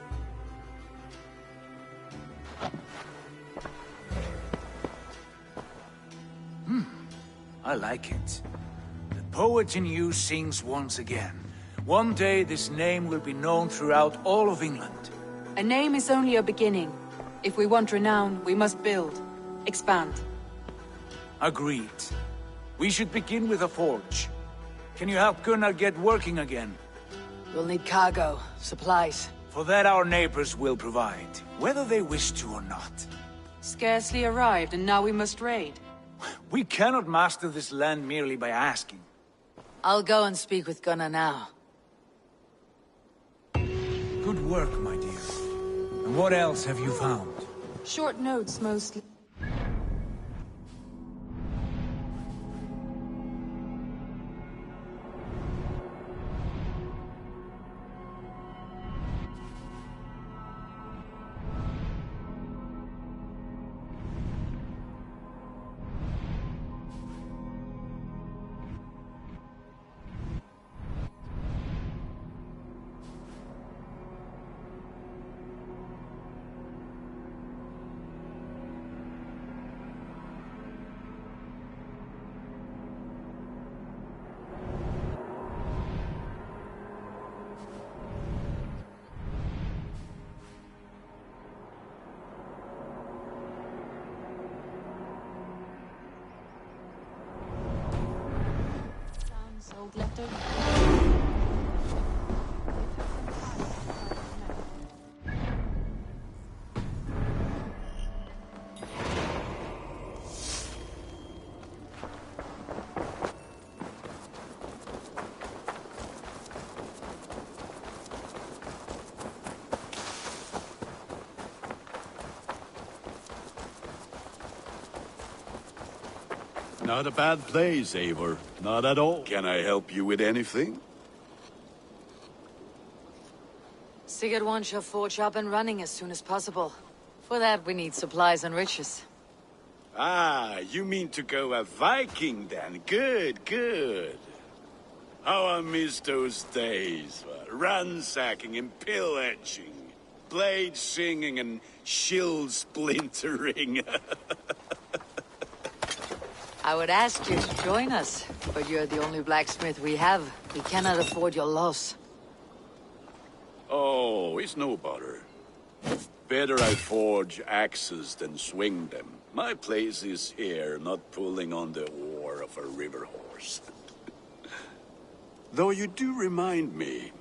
I like it. The poet in you sings once again. One day this name will be known throughout all of England. A name is only a beginning. If we want renown, we must build, expand. Agreed. We should begin with a forge. Can you help Gunnar get working again? We'll need cargo, supplies. For that our neighbors will provide, whether they wish to or not. Scarcely arrived, and now we must raid. We cannot master this land merely by asking. I'll go and speak with Gunnar now. Good work, my dear. And what else have you found? Short notes, mostly. Not a bad place, Eivor. Not at all. Can I help you with anything? Sigurd wants your forge up and running as soon as possible. For that, we need supplies and riches. Ah, you mean to go a Viking then? Good, good. How I miss those days. Ransacking and pillaging. Blade singing and shield splintering. I would ask you to join us, but you're the only blacksmith we have. We cannot afford your loss. Oh, it's no bother. Better I forge axes than swing them. My place is here, not pulling on the oar of a river horse. Though you do remind me,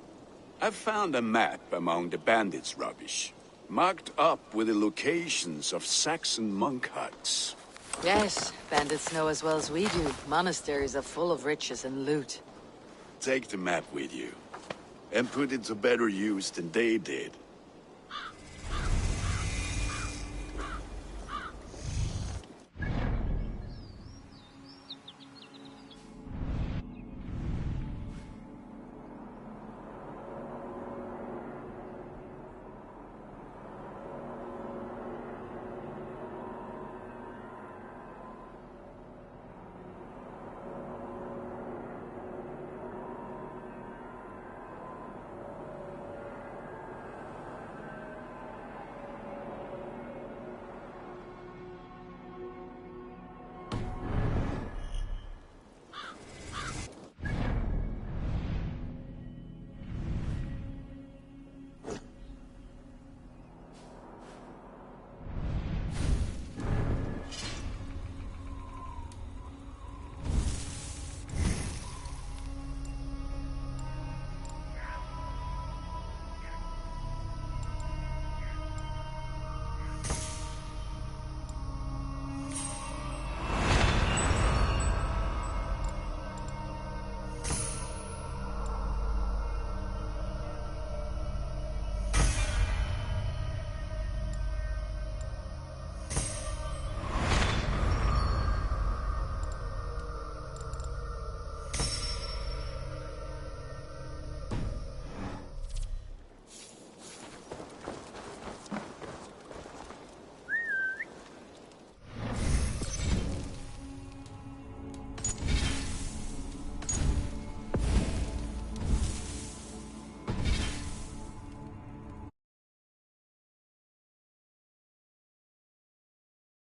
I found a map among the bandits' rubbish, marked up with the locations of Saxon monk huts. Yes, bandits know as well as we do. Monasteries are full of riches and loot. Take the map with you, and put it to better use than they did.